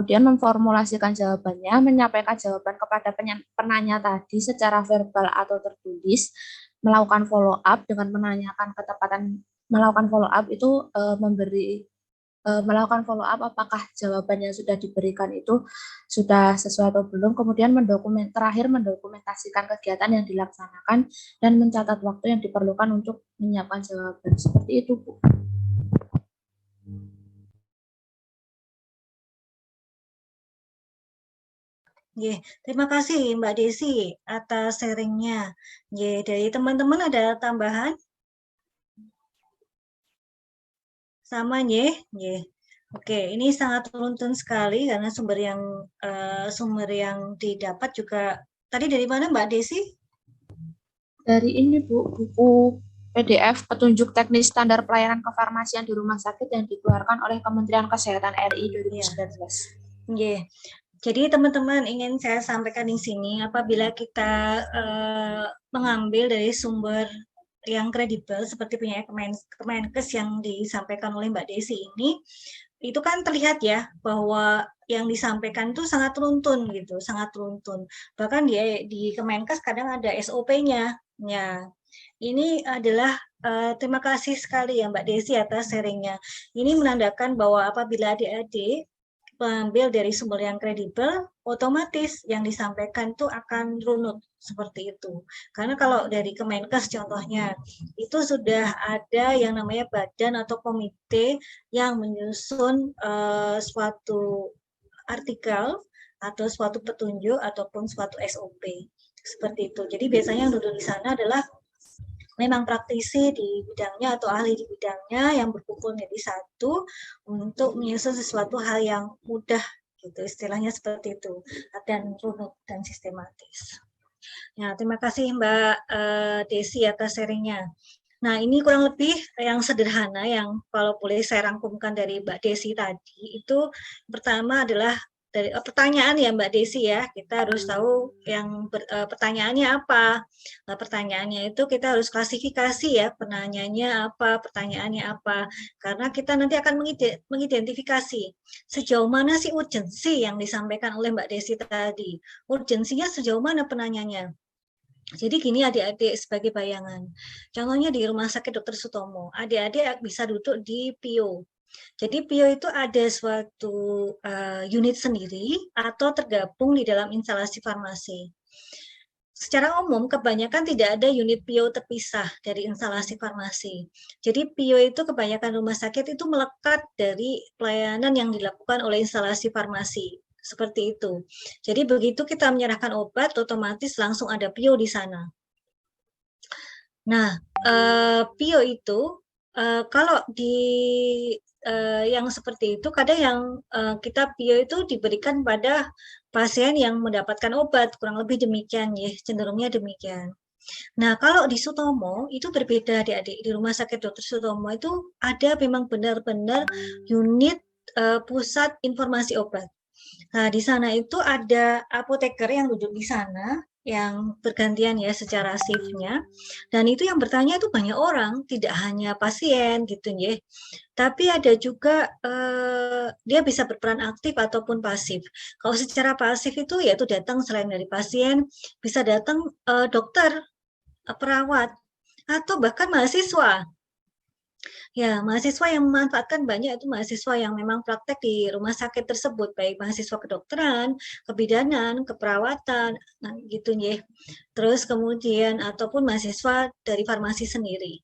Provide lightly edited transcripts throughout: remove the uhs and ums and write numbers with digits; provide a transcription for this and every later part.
kemudian memformulasikan jawabannya, menyampaikan jawaban kepada penanya tadi secara verbal atau tertulis, melakukan follow up dengan menanyakan ketepatan, melakukan follow up itu melakukan follow up apakah jawaban yang sudah diberikan itu sudah sesuai atau belum, kemudian terakhir mendokumentasikan kegiatan yang dilaksanakan dan mencatat waktu yang diperlukan untuk menyiapkan jawaban. Seperti itu, Bu. Terima kasih Mbak Desi atas sharingnya. Dari teman-teman ada tambahan? Sama Oke, ini sangat runtun sekali karena sumber yang didapat juga tadi dari mana Mbak Desi? Dari ini, Bu, buku PDF petunjuk teknis standar pelayanan kefarmasian di rumah sakit yang dikeluarkan oleh Kementerian Kesehatan RI 2019. Jadi teman-teman ingin saya sampaikan di sini, apabila kita mengambil dari sumber yang kredibel seperti punya Kemenkes yang disampaikan oleh Mbak Desi ini, itu kan terlihat ya bahwa yang disampaikan itu sangat runtun gitu, sangat runtun. Bahkan di Kemenkes kadang ada SOP-nya. Ya, ini adalah terima kasih sekali ya Mbak Desi atas sharingnya. Ini menandakan bahwa apabila adik-adik mengambil dari sumber yang kredibel, otomatis yang disampaikan itu akan runut seperti itu. Karena kalau dari Kemenkes contohnya, itu sudah ada yang namanya badan atau komite yang menyusun suatu artikel atau suatu petunjuk ataupun suatu SOP seperti itu. Jadi biasanya yang duduk di sana adalah memang praktisi di bidangnya atau ahli di bidangnya yang berkumpul menjadi satu untuk menyusun sesuatu hal yang mudah gitu, istilahnya seperti itu, dan runut dan sistematis. Nah, terima kasih Mbak Desi atas sharingnya. Nah, ini kurang lebih yang sederhana yang kalau boleh saya rangkumkan dari Mbak Desi tadi, itu pertama adalah dari pertanyaan ya Mbak Desi ya, kita harus tahu yang pertanyaannya apa. Nah, pertanyaannya itu kita harus klasifikasi ya, penanyanya apa, pertanyaannya apa, karena kita nanti akan mengidentifikasi sejauh mana sih urgensi yang disampaikan oleh Mbak Desi tadi. Urgensinya sejauh mana penanyanya. Jadi gini adik-adik sebagai bayangan. Contohnya di Rumah Sakit Dr. Sutomo, adik-adik bisa duduk di PIO. Jadi PIO itu ada suatu unit sendiri atau tergabung di dalam instalasi farmasi. Secara umum, kebanyakan tidak ada unit PIO terpisah dari instalasi farmasi. Jadi PIO itu kebanyakan rumah sakit itu melekat dari pelayanan yang dilakukan oleh instalasi farmasi. Seperti itu. Jadi begitu kita menyerahkan obat, otomatis langsung ada PIO di sana. Nah, PIO itu kalau di yang seperti itu kadang yang kita PIO itu diberikan pada pasien yang mendapatkan obat, kurang lebih demikian ya, cenderungnya demikian. Nah, kalau di Sutomo itu berbeda adik-adik. Di Rumah Sakit Dr. Sutomo itu ada memang benar-benar unit pusat informasi obat. Nah, di sana itu ada apoteker yang duduk di sana, yang bergantian ya secara shift-nya. Dan itu yang bertanya itu banyak orang, tidak hanya pasien gitu ya. Tapi ada juga dia bisa berperan aktif ataupun pasif. Kalau secara pasif itu yaitu datang selain dari pasien, bisa datang dokter, perawat, atau bahkan mahasiswa. Ya, mahasiswa yang memanfaatkan banyak itu mahasiswa yang memang praktek di rumah sakit tersebut, baik mahasiswa kedokteran, kebidanan, keperawatan, nah gitu ya. Terus kemudian ataupun mahasiswa dari farmasi sendiri.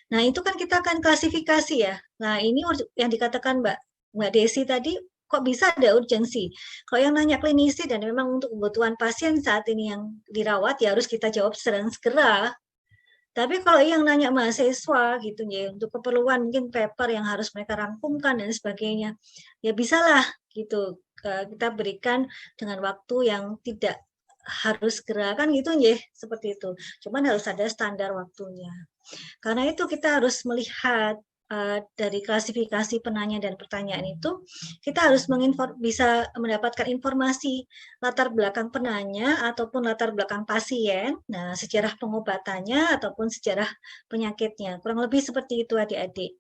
Nah, itu kan kita akan klasifikasi ya. Nah, ini yang dikatakan Mbak Desi tadi, kok bisa ada urgensi? Kalau yang nanya klinisi dan memang untuk kebutuhan pasien saat ini yang dirawat, ya harus kita jawab segera. Tapi kalau yang nanya mahasiswa gitu ya, untuk keperluan mungkin paper yang harus mereka rangkumkan dan sebagainya, ya bisalah gitu kita berikan dengan waktu yang tidak harus segera kan gitu ya, seperti itu. Cuman harus ada standar waktunya. Karena itu kita harus melihat dari klasifikasi penanya dan pertanyaan itu, kita harus bisa mendapatkan informasi latar belakang penanya ataupun latar belakang pasien, nah sejarah pengobatannya ataupun sejarah penyakitnya. Kurang lebih seperti itu adik-adik.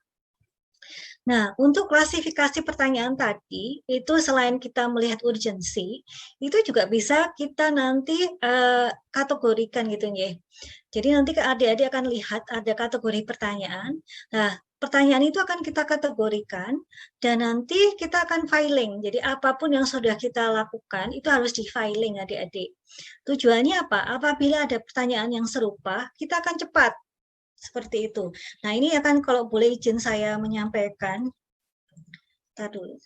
Nah, untuk klasifikasi pertanyaan tadi, itu selain kita melihat urgensi, itu juga bisa kita nanti kategorikan gitu ya. Jadi nanti adik-adik akan lihat ada kategori pertanyaan. Nah, pertanyaan itu akan kita kategorikan dan nanti kita akan filing. Jadi apapun yang sudah kita lakukan itu harus di filing adik-adik. Tujuannya apa? Apabila ada pertanyaan yang serupa, kita akan cepat. Seperti itu. Nah, ini akan kalau boleh izin saya menyampaikan. Ntar dulu.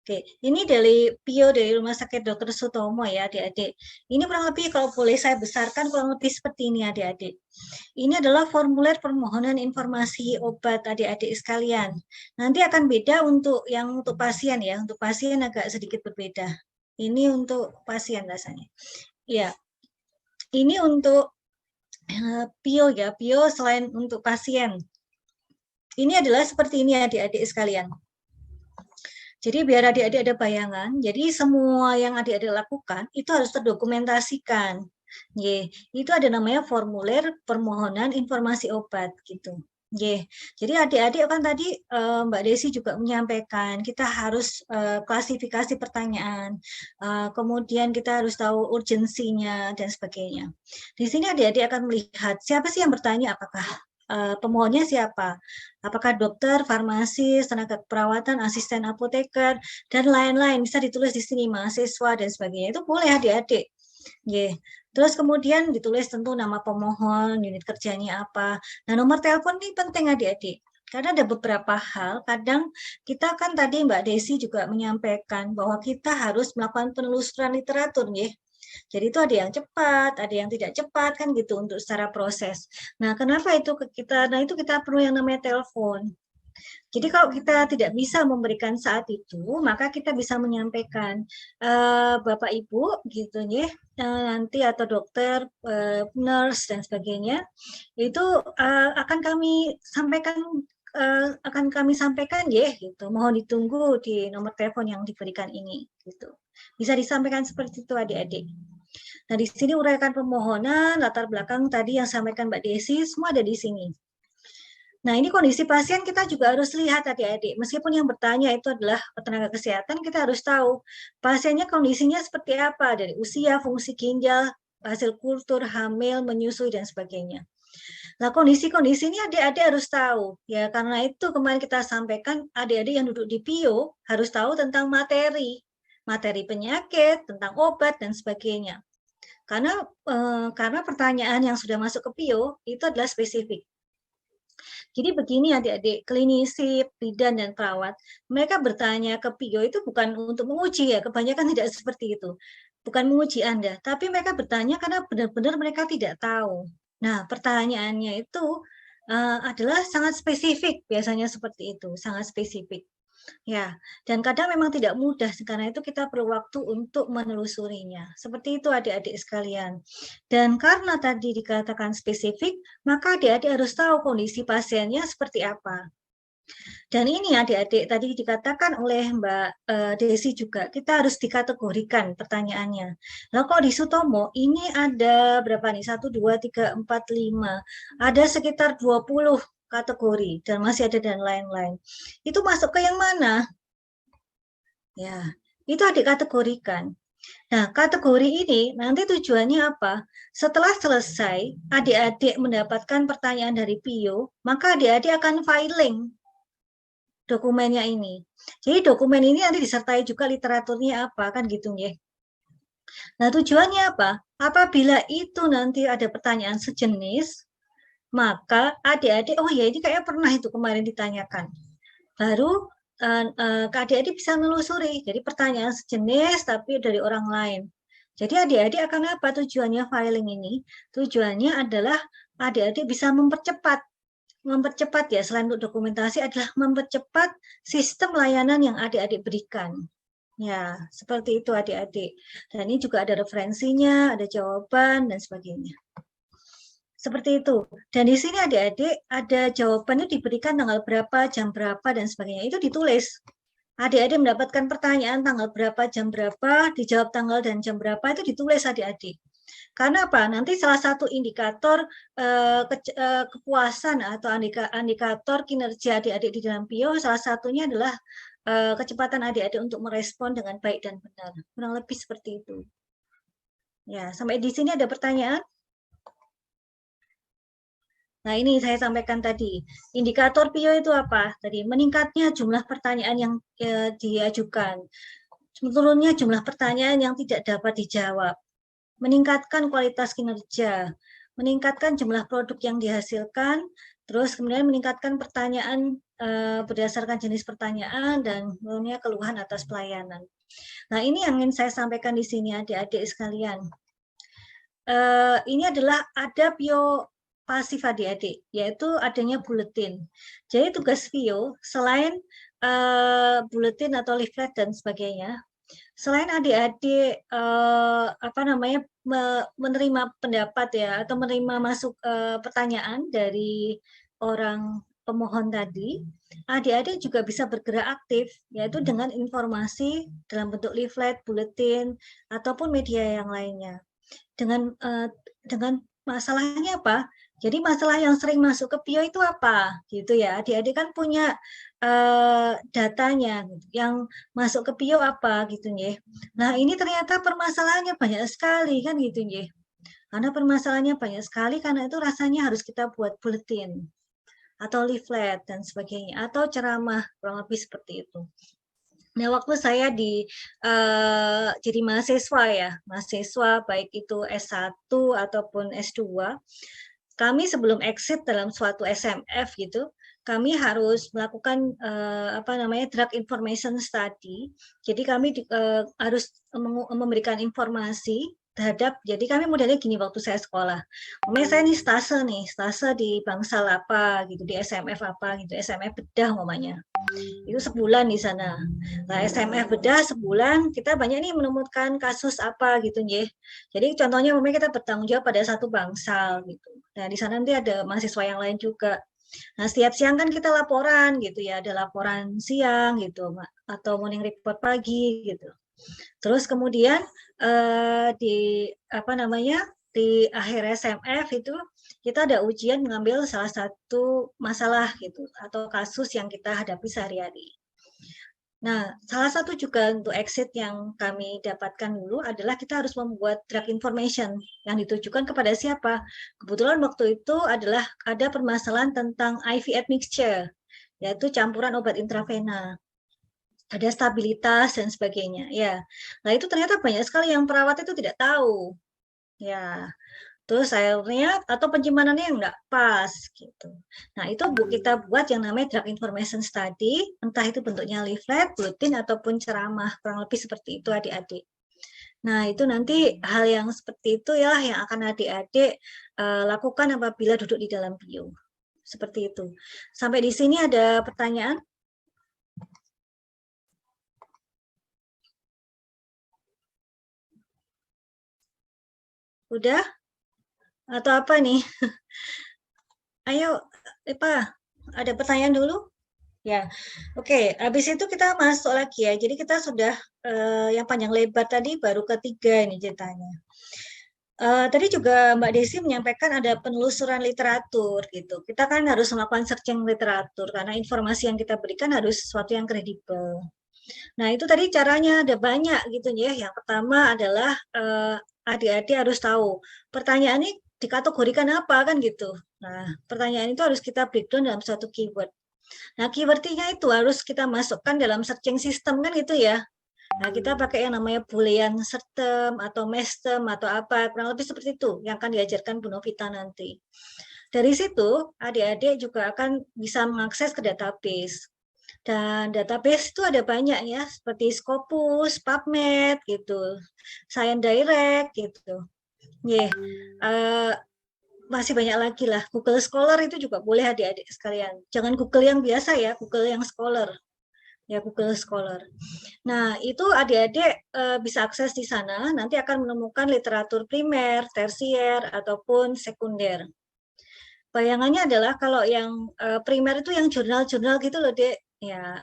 Oke, ini dari Pio dari Rumah Sakit Dr. Sutomo ya adik-adik. Ini kurang lebih kalau boleh saya besarkan kurang lebih seperti ini adik-adik. Ini adalah formulir permohonan informasi obat adik-adik sekalian. Nanti akan beda untuk yang untuk pasien ya, untuk pasien agak sedikit berbeda. Ini untuk pasien rasanya. Ya, ini untuk Pio ya, Pio selain untuk pasien. Ini adalah seperti ini adik-adik sekalian. Jadi biar adik-adik ada bayangan, jadi semua yang adik-adik lakukan itu harus terdokumentasikan. Itu ada namanya formulir permohonan informasi obat gitu. Jadi adik-adik kan tadi Mbak Desi juga menyampaikan kita harus klasifikasi pertanyaan, kemudian kita harus tahu urgensinya dan sebagainya. Di sini adik-adik akan melihat siapa sih yang bertanya, apakah pemohonnya siapa? Apakah dokter, farmasis, tenaga keperawatan, asisten apoteker, dan lain-lain. Bisa ditulis di sini, mahasiswa, dan sebagainya. Itu boleh adik-adik. Terus kemudian ditulis tentu nama pemohon, unit kerjanya apa. Nah, nomor telepon ini penting adik-adik. Karena ada beberapa hal, kadang kita kan tadi Mbak Desi juga menyampaikan bahwa kita harus melakukan penelusuran literatur, ya. Jadi itu ada yang cepat, ada yang tidak cepat kan gitu untuk secara proses. Nah, kenapa itu kita? Nah, itu kita perlu yang namanya telepon. Jadi kalau kita tidak bisa memberikan saat itu, maka kita bisa menyampaikan Bapak Ibu gitu ya, nanti atau dokter, nurse dan sebagainya itu akan kami sampaikan ya gitu. Mohon ditunggu di nomor telepon yang diberikan ini gitu. Bisa disampaikan seperti itu adik-adik. Nah, di sini uraikan permohonan, latar belakang tadi yang sampaikan Mbak Desi, semua ada di sini. Nah, ini kondisi pasien kita juga harus lihat adik-adik. Meskipun yang bertanya itu adalah tenaga kesehatan, kita harus tahu pasiennya kondisinya seperti apa, dari usia, fungsi ginjal, hasil kultur, hamil, menyusui, dan sebagainya. Nah, kondisi-kondisi ini adik-adik harus tahu. Ya, karena itu kemarin kita sampaikan adik-adik yang duduk di PIO harus tahu tentang materi penyakit, tentang obat, dan sebagainya. Karena pertanyaan yang sudah masuk ke PIO itu adalah spesifik. Jadi begini adik-adik, klinisi, bidan, dan perawat, mereka bertanya ke PIO itu bukan untuk menguji ya, kebanyakan tidak seperti itu. Bukan menguji Anda, tapi mereka bertanya karena benar-benar mereka tidak tahu. Nah, pertanyaannya itu adalah sangat spesifik, biasanya seperti itu, sangat spesifik. Ya, dan kadang memang tidak mudah, karena itu kita perlu waktu untuk menelusurinya. Seperti itu adik-adik sekalian. Dan karena tadi dikatakan spesifik, maka adik-adik harus tahu kondisi pasiennya seperti apa. Dan ini adik-adik tadi dikatakan oleh Mbak Desi juga, kita harus dikategorikan pertanyaannya. Nah, kok di Sutomo ini ada berapa nih? 1, 2, 3, 4, 5. Ada sekitar 20 kategori dan masih ada dan lain-lain. Itu masuk ke yang mana? Ya, itu adik kategorikan. Nah, kategori ini nanti tujuannya apa? Setelah selesai, adik-adik mendapatkan pertanyaan dari PIO, maka adik-adik akan filing dokumennya ini. Jadi dokumen ini nanti disertai juga literaturnya apa, kan gitu ya. Nah, tujuannya apa? Apabila itu nanti ada pertanyaan sejenis, maka adik-adik, oh ya ini kayaknya pernah itu kemarin ditanyakan. Baru adik-adik bisa menelusuri. Jadi pertanyaan sejenis tapi dari orang lain. Jadi adik-adik akan apa tujuannya filing ini? Tujuannya adalah adik-adik bisa mempercepat ya, selain untuk dokumentasi adalah mempercepat sistem layanan yang adik-adik berikan. Ya, seperti itu adik-adik. Dan ini juga ada referensinya, ada jawaban, dan sebagainya. Seperti itu. Dan di sini adik-adik ada jawabannya diberikan tanggal berapa, jam berapa, dan sebagainya. Itu ditulis. Adik-adik mendapatkan pertanyaan tanggal berapa, jam berapa, dijawab tanggal dan jam berapa, itu ditulis adik-adik. Karena apa? Nanti salah satu indikator kepuasan atau indikator kinerja adik-adik di dalam PIO, salah satunya adalah kecepatan adik-adik untuk merespon dengan baik dan benar. Kurang lebih seperti itu. Ya, sampai di sini ada pertanyaan? Nah, ini saya sampaikan tadi. Indikator PIO itu apa? Tadi meningkatnya jumlah pertanyaan yang diajukan. Menurunnya jumlah pertanyaan yang tidak dapat dijawab. Meningkatkan kualitas kinerja. Meningkatkan jumlah produk yang dihasilkan. Terus kemudian meningkatkan pertanyaan berdasarkan jenis pertanyaan dan menurunnya keluhan atas pelayanan. Nah, ini yang ingin saya sampaikan di sini adik-adik sekalian. Ini adalah ada PIO pasif adik-adik, yaitu adanya buletin. Jadi tugas PIO selain buletin atau leaflet dan sebagainya, selain adik-adik menerima pendapat ya atau menerima masuk pertanyaan dari orang pemohon tadi, adik-adik juga bisa bergerak aktif, yaitu dengan informasi dalam bentuk leaflet, buletin, ataupun media yang lainnya. Dengan masalahnya apa? Jadi masalah yang sering masuk ke PIO itu apa? Gitu ya. Adik-adik kan punya datanya yang masuk ke PIO apa gitu ya. Nah, ini ternyata permasalahannya banyak sekali kan gitu ya. Karena permasalahannya banyak sekali karena itu rasanya harus kita buat buletin atau leaflet dan sebagainya atau ceramah kurang lebih seperti itu. Nah, waktu saya jadi mahasiswa ya, mahasiswa baik itu S1 ataupun S2, kami sebelum exit dalam suatu SMF gitu, kami harus melakukan drug information study. Jadi kami harus memberikan informasi terhadap, jadi kami modelnya gini waktu saya sekolah. Saya nih stase di Bangsal apa gitu, di SMF apa gitu, SMF bedah umpamanya. Itu sebulan di sana. Nah, SMF bedah sebulan, kita banyak nih menemukan kasus apa gitu ya. Jadi contohnya kita bertanggung jawab pada satu bangsal gitu. Nah, di sana nanti ada mahasiswa yang lain juga. Nah, setiap siang kan kita laporan gitu ya, ada laporan siang gitu, atau morning report pagi gitu. Terus kemudian di akhir SMF itu kita ada ujian mengambil salah satu masalah gitu atau kasus yang kita hadapi sehari-hari. Nah, salah satu juga untuk exit yang kami dapatkan dulu adalah kita harus membuat drug information yang ditujukan kepada siapa. Kebetulan waktu itu adalah ada permasalahan tentang IV admixture, yaitu campuran obat intravena. Ada stabilitas dan sebagainya. Ya, nah itu ternyata banyak sekali yang perawat itu tidak tahu. Ya, terus akhirnya atau penyimpanan yang enggak pas gitu. Nah, itu kita buat yang namanya drug information study, entah itu bentuknya leaflet, bulletin ataupun ceramah, kurang lebih seperti itu adik-adik. Nah, itu nanti hal yang seperti itu ya yang akan adik-adik lakukan apabila duduk di dalam PIO. Seperti itu. Sampai di sini ada pertanyaan? Udah? Atau apa nih? Ayo, ada pertanyaan dulu? Ya, oke. Habis itu kita masuk lagi ya. Jadi kita sudah yang panjang lebar tadi baru ketiga ini ceritanya. Tadi juga Mbak Desi menyampaikan ada penelusuran literatur gitu. Kita kan harus melakukan searching literatur karena informasi yang kita berikan harus sesuatu yang kredibel. Nah, itu tadi caranya ada banyak gitu ya. Yang pertama adalah adik-adik harus tahu pertanyaan ini dikategorikan apa kan gitu. Nah, pertanyaan itu harus kita breakdown dalam suatu keyword. Nah, keywordnya itu harus kita masukkan dalam searching system kan gitu ya. Nah, kita pakai yang namanya Boolean Search atau Mestem atau apa, kurang lebih seperti itu yang akan diajarkan Bu Novita nanti. Dari situ, adik-adik juga akan bisa mengakses ke database. Dan database itu ada banyak ya, seperti Scopus, PubMed gitu, Science Direct gitu. Masih banyak lagi lah. Google Scholar itu juga boleh adik-adik sekalian. Jangan Google yang biasa ya, Google yang Scholar. Ya, Google Scholar. Nah, itu adik-adik bisa akses di sana, nanti akan menemukan literatur primer, tersier, ataupun sekunder. Bayangannya adalah kalau yang primer itu yang jurnal-jurnal gitu loh, Dek. Ya,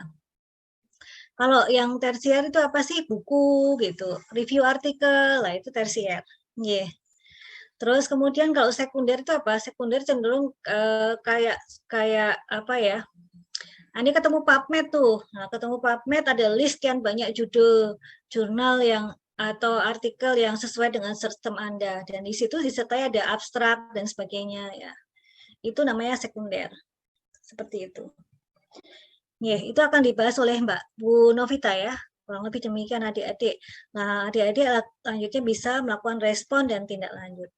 kalau yang tersier itu apa sih? Buku gitu, review artikel, lah itu tersier. Yeah. Terus kemudian kalau sekunder itu apa? Sekunder cenderung kayak apa ya? Ini ketemu PubMed tuh. Nah, ketemu PubMed ada list sekian banyak judul jurnal yang atau artikel yang sesuai dengan sistem Anda, dan di situ disertai ada abstrak dan sebagainya ya. Itu namanya sekunder. Seperti itu. Ya, itu akan dibahas oleh Mbak Bu Novita ya. Kurang lebih demikian adik-adik. Nah, adik-adik lanjutnya bisa melakukan respon dan tindak lanjut.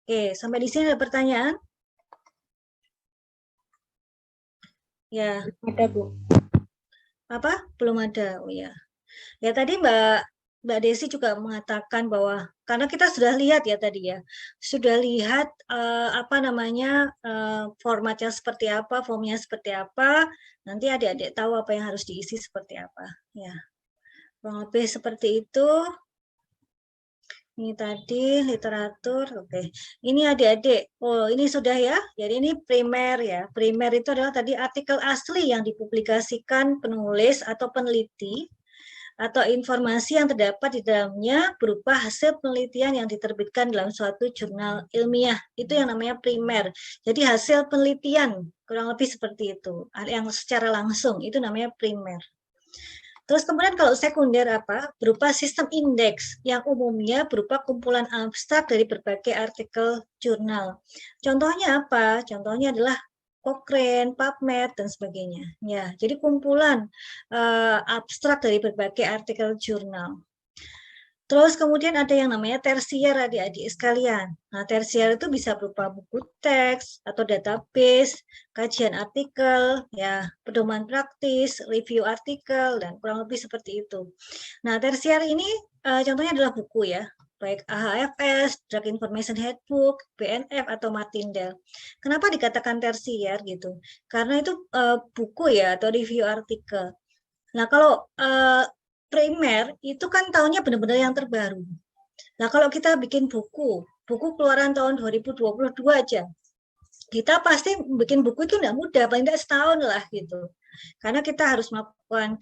Oke, sampai di sini ada pertanyaan? Ya. Ada, Bu. Apa? Belum ada. Oh ya. Ya tadi Mbak Desi juga mengatakan bahwa karena kita sudah lihat ya tadi ya, sudah lihat apa namanya formatnya seperti apa, formnya seperti apa, nanti adik-adik tahu apa yang harus diisi seperti apa. Ya, kurang lebih seperti itu. Ini tadi literatur, oke. Ini adik-adik, oh ini sudah ya, jadi ini primer ya. Primer itu adalah tadi artikel asli yang dipublikasikan penulis atau peneliti, atau informasi yang terdapat di dalamnya berupa hasil penelitian yang diterbitkan dalam suatu jurnal ilmiah. Itu yang namanya primer. Jadi hasil penelitian, kurang lebih seperti itu. Yang secara langsung, itu namanya primer. Terus kemudian kalau sekunder apa? Berupa sistem indeks yang umumnya berupa kumpulan abstrak dari berbagai artikel jurnal. Contohnya apa? Contohnya adalah Cochrane, PubMed, dan sebagainya. Ya, jadi kumpulan abstrak dari berbagai artikel jurnal. Terus kemudian ada yang namanya tersier adik-adik sekalian. Nah, tersier itu bisa berupa buku teks atau database, kajian artikel, ya, pedoman praktis, review artikel, dan kurang lebih seperti itu. Nah, tersier ini contohnya adalah buku ya, baik AHFS, Drug Information Handbook, BNF, atau Martindale. Kenapa dikatakan tersier gitu? Karena itu buku ya, atau review artikel. Nah, kalau primer itu kan tahunnya benar-benar yang terbaru. Nah, kalau kita bikin buku keluaran tahun 2022 aja, kita pasti bikin buku itu tidak mudah, paling tidak setahun lah gitu. Karena kita harus melakukan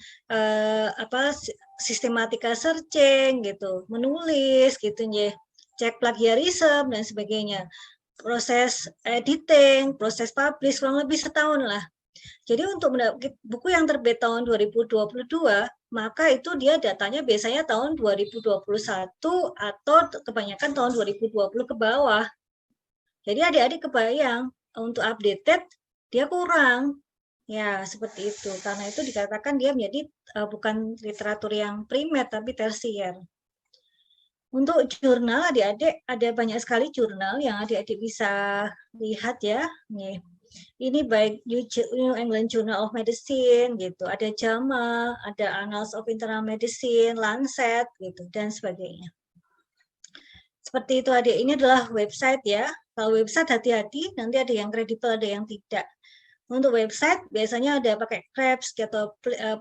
sistematika searching gitu, menulis gitu ya, cek plagiarisme dan sebagainya. Proses editing, proses publish kurang lebih setahun lah. Jadi untuk buku yang terbit tahun 2022, maka itu dia datanya biasanya tahun 2021 atau kebanyakan tahun 2020 ke bawah. Jadi adik-adik kebayang untuk updated dia kurang. Ya, seperti itu. Karena itu dikatakan dia menjadi bukan literatur yang primer tapi tersier. Untuk jurnal adik-adik ada banyak sekali jurnal yang adik-adik bisa lihat ya. Nih. Ini baik New England Journal of Medicine gitu, ada JAMA, ada Annals of Internal Medicine, Lancet gitu dan sebagainya. Seperti itu adik, ini adalah website ya. Kalau website hati-hati, nanti ada yang kredibel, ada yang tidak. Untuk website biasanya ada pakai Krebs atau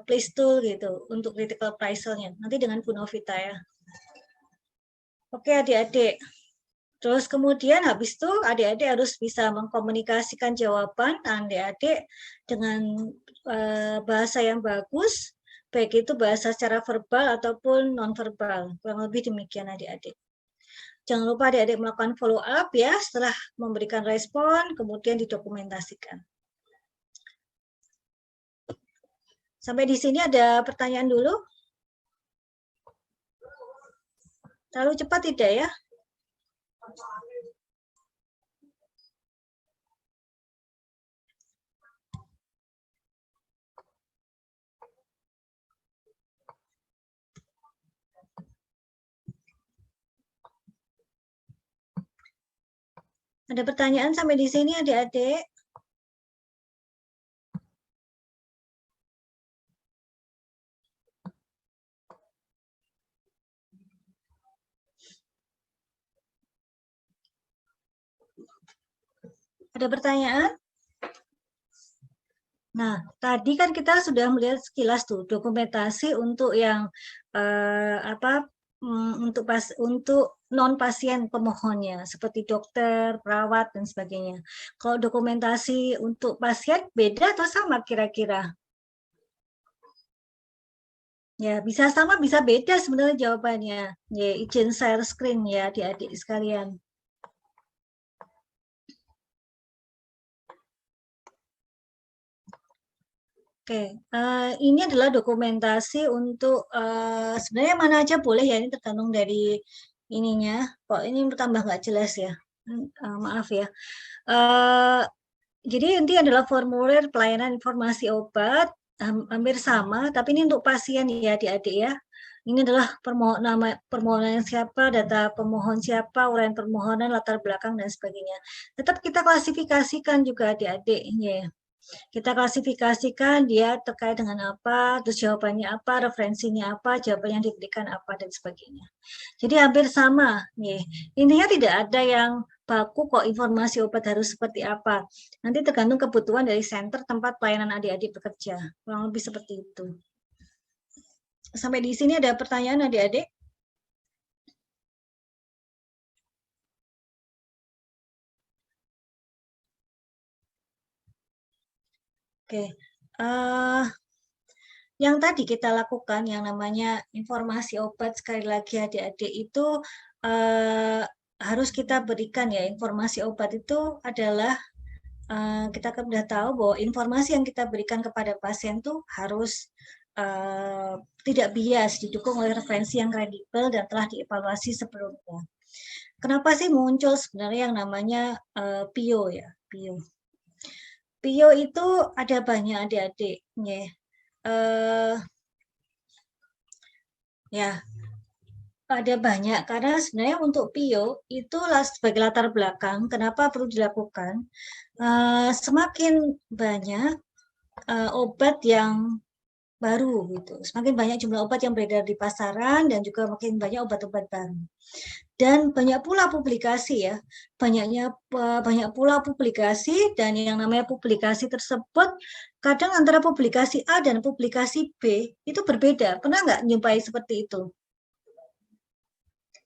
Playstool gitu untuk critical appraisal-nya. Nanti dengan Bu Novita ya. Oke adik-adik. Terus kemudian habis itu adik-adik harus bisa mengkomunikasikan jawaban adik-adik dengan bahasa yang bagus, baik itu bahasa secara verbal ataupun non-verbal. Kurang lebih demikian adik-adik. Jangan lupa adik-adik melakukan follow up ya setelah memberikan respon, kemudian didokumentasikan. Sampai di sini ada pertanyaan dulu? Terlalu cepat tidak ya? Ada pertanyaan sampai di sini adik-adik? Ada pertanyaan? Nah, tadi kan kita sudah melihat sekilas tuh dokumentasi untuk yang untuk non pasien pemohonnya seperti dokter, perawat dan sebagainya. Kalau dokumentasi untuk pasien beda atau sama kira-kira? Ya, bisa sama, bisa beda sebenarnya jawabannya. Ya, izin share screen ya, adik-adik sekalian. Oke, ini adalah dokumentasi untuk sebenarnya mana aja boleh ya, ini tergantung dari ininya. Kok ini bertambah nggak jelas ya? Maaf ya. Eh, jadi inti adalah formulir pelayanan informasi obat, hampir sama, tapi ini untuk pasien ya adik-adik ya. Ini adalah permohonan siapa, data pemohon siapa, uraian permohonan, latar belakang, dan sebagainya. Tetap kita klasifikasikan juga adik-adik. Ya. Kita klasifikasikan dia terkait dengan apa, terus jawabannya apa, referensinya apa, jawaban yang diberikan apa, dan sebagainya. Jadi hampir sama. Nih. Intinya tidak ada yang baku kok informasi obat harus seperti apa. Nanti tergantung kebutuhan dari center tempat pelayanan adik-adik bekerja. Kurang lebih seperti itu. Sampai di sini ada pertanyaan adik-adik? Oke. Yang tadi kita lakukan yang namanya informasi obat, sekali lagi adik-adik itu harus kita berikan ya. Informasi obat itu adalah kita sudah tahu bahwa informasi yang kita berikan kepada pasien tuh harus tidak bias, didukung oleh referensi yang kredibel dan telah dievaluasi sebelumnya. Kenapa sih muncul sebenarnya yang namanya PIO ya, PIO. PIO itu ada banyak adik-adik, ya ada banyak karena sebenarnya untuk PIO itu sebagai latar belakang kenapa perlu dilakukan. Semakin banyak obat yang baru gitu, semakin banyak jumlah obat yang beredar di pasaran dan juga makin banyak obat-obat baru. Dan banyak pula publikasi ya, banyak pula publikasi, dan yang namanya publikasi tersebut kadang antara publikasi A dan publikasi B itu berbeda. Pernah nggak nyumpai seperti itu?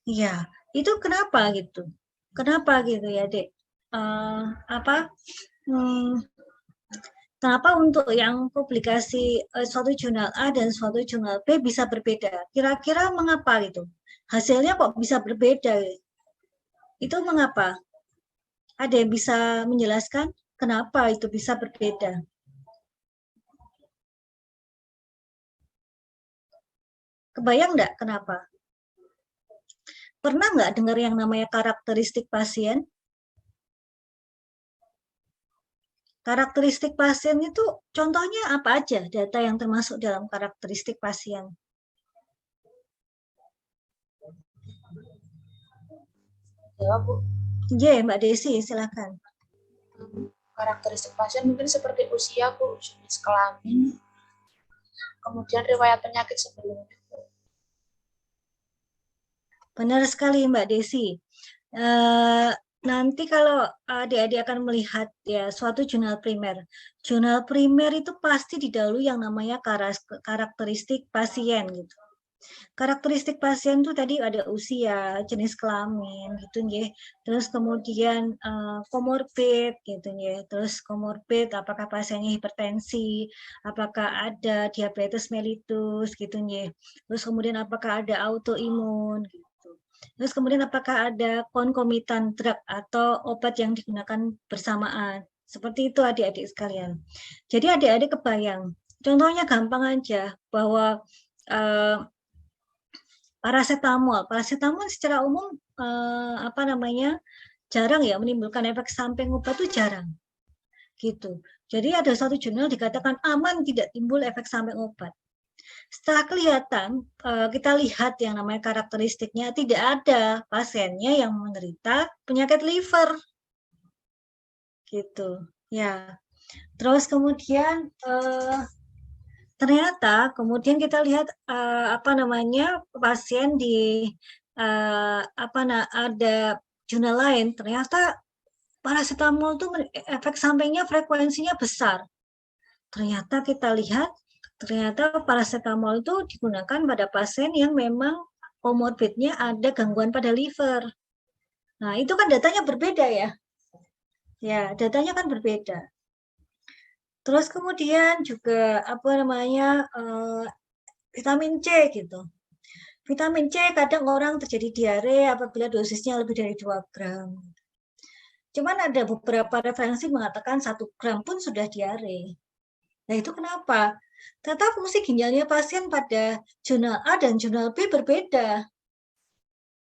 Iya, itu kenapa gitu? Kenapa gitu ya, Dek? Apa? Kenapa untuk yang publikasi suatu jurnal A dan suatu jurnal B bisa berbeda? Kira-kira mengapa gitu? Hasilnya kok bisa berbeda? Itu mengapa? Ada yang bisa menjelaskan kenapa itu bisa berbeda? Kebayang nggak kenapa? Pernah nggak dengar yang namanya karakteristik pasien? Karakteristik pasien itu contohnya apa aja data yang termasuk dalam karakteristik pasien? Jawab, Bu. Iya, Mbak Desi, silakan. Karakteristik pasien mungkin seperti usia, Bu, jenis kelamin, kemudian riwayat penyakit sebelumnya. Benar sekali Mbak Desi. Nanti kalau adik-adik akan melihat ya suatu jurnal primer. Jurnal primer itu pasti didahului yang namanya karakteristik pasien gitu. Karakteristik pasien itu tadi ada usia, jenis kelamin gitu ya. Terus kemudian komorbid gitu ya. Terus komorbid apakah pasiennya hipertensi, apakah ada diabetes mellitus gitu ya. Terus kemudian apakah ada autoimun gitu. Terus kemudian apakah ada konkomitan drug atau obat yang digunakan bersamaan. Seperti itu adik-adik sekalian. Jadi adik-adik kebayang. Contohnya gampang aja bahwa paracetamol secara umum jarang ya menimbulkan efek samping obat itu jarang gitu. Jadi ada satu jurnal dikatakan aman tidak timbul efek samping obat. Setelah kelihatan kita lihat yang namanya karakteristiknya tidak ada pasiennya yang menderita penyakit liver gitu ya. Terus kemudian ternyata kemudian kita lihat pasien di ada jurnal lain, ternyata paracetamol itu efek sampingnya frekuensinya besar. Ternyata kita lihat paracetamol itu digunakan pada pasien yang memang komorbidnya ada gangguan pada liver. Nah, itu kan datanya berbeda ya. Ya, datanya kan berbeda. Terus kemudian juga vitamin C gitu. Vitamin C kadang orang terjadi diare apabila dosisnya lebih dari 2 gram. Cuman ada beberapa referensi mengatakan 1 gram pun sudah diare. Nah itu kenapa? Ternyata fungsi ginjalnya pasien pada jurnal A dan jurnal B berbeda.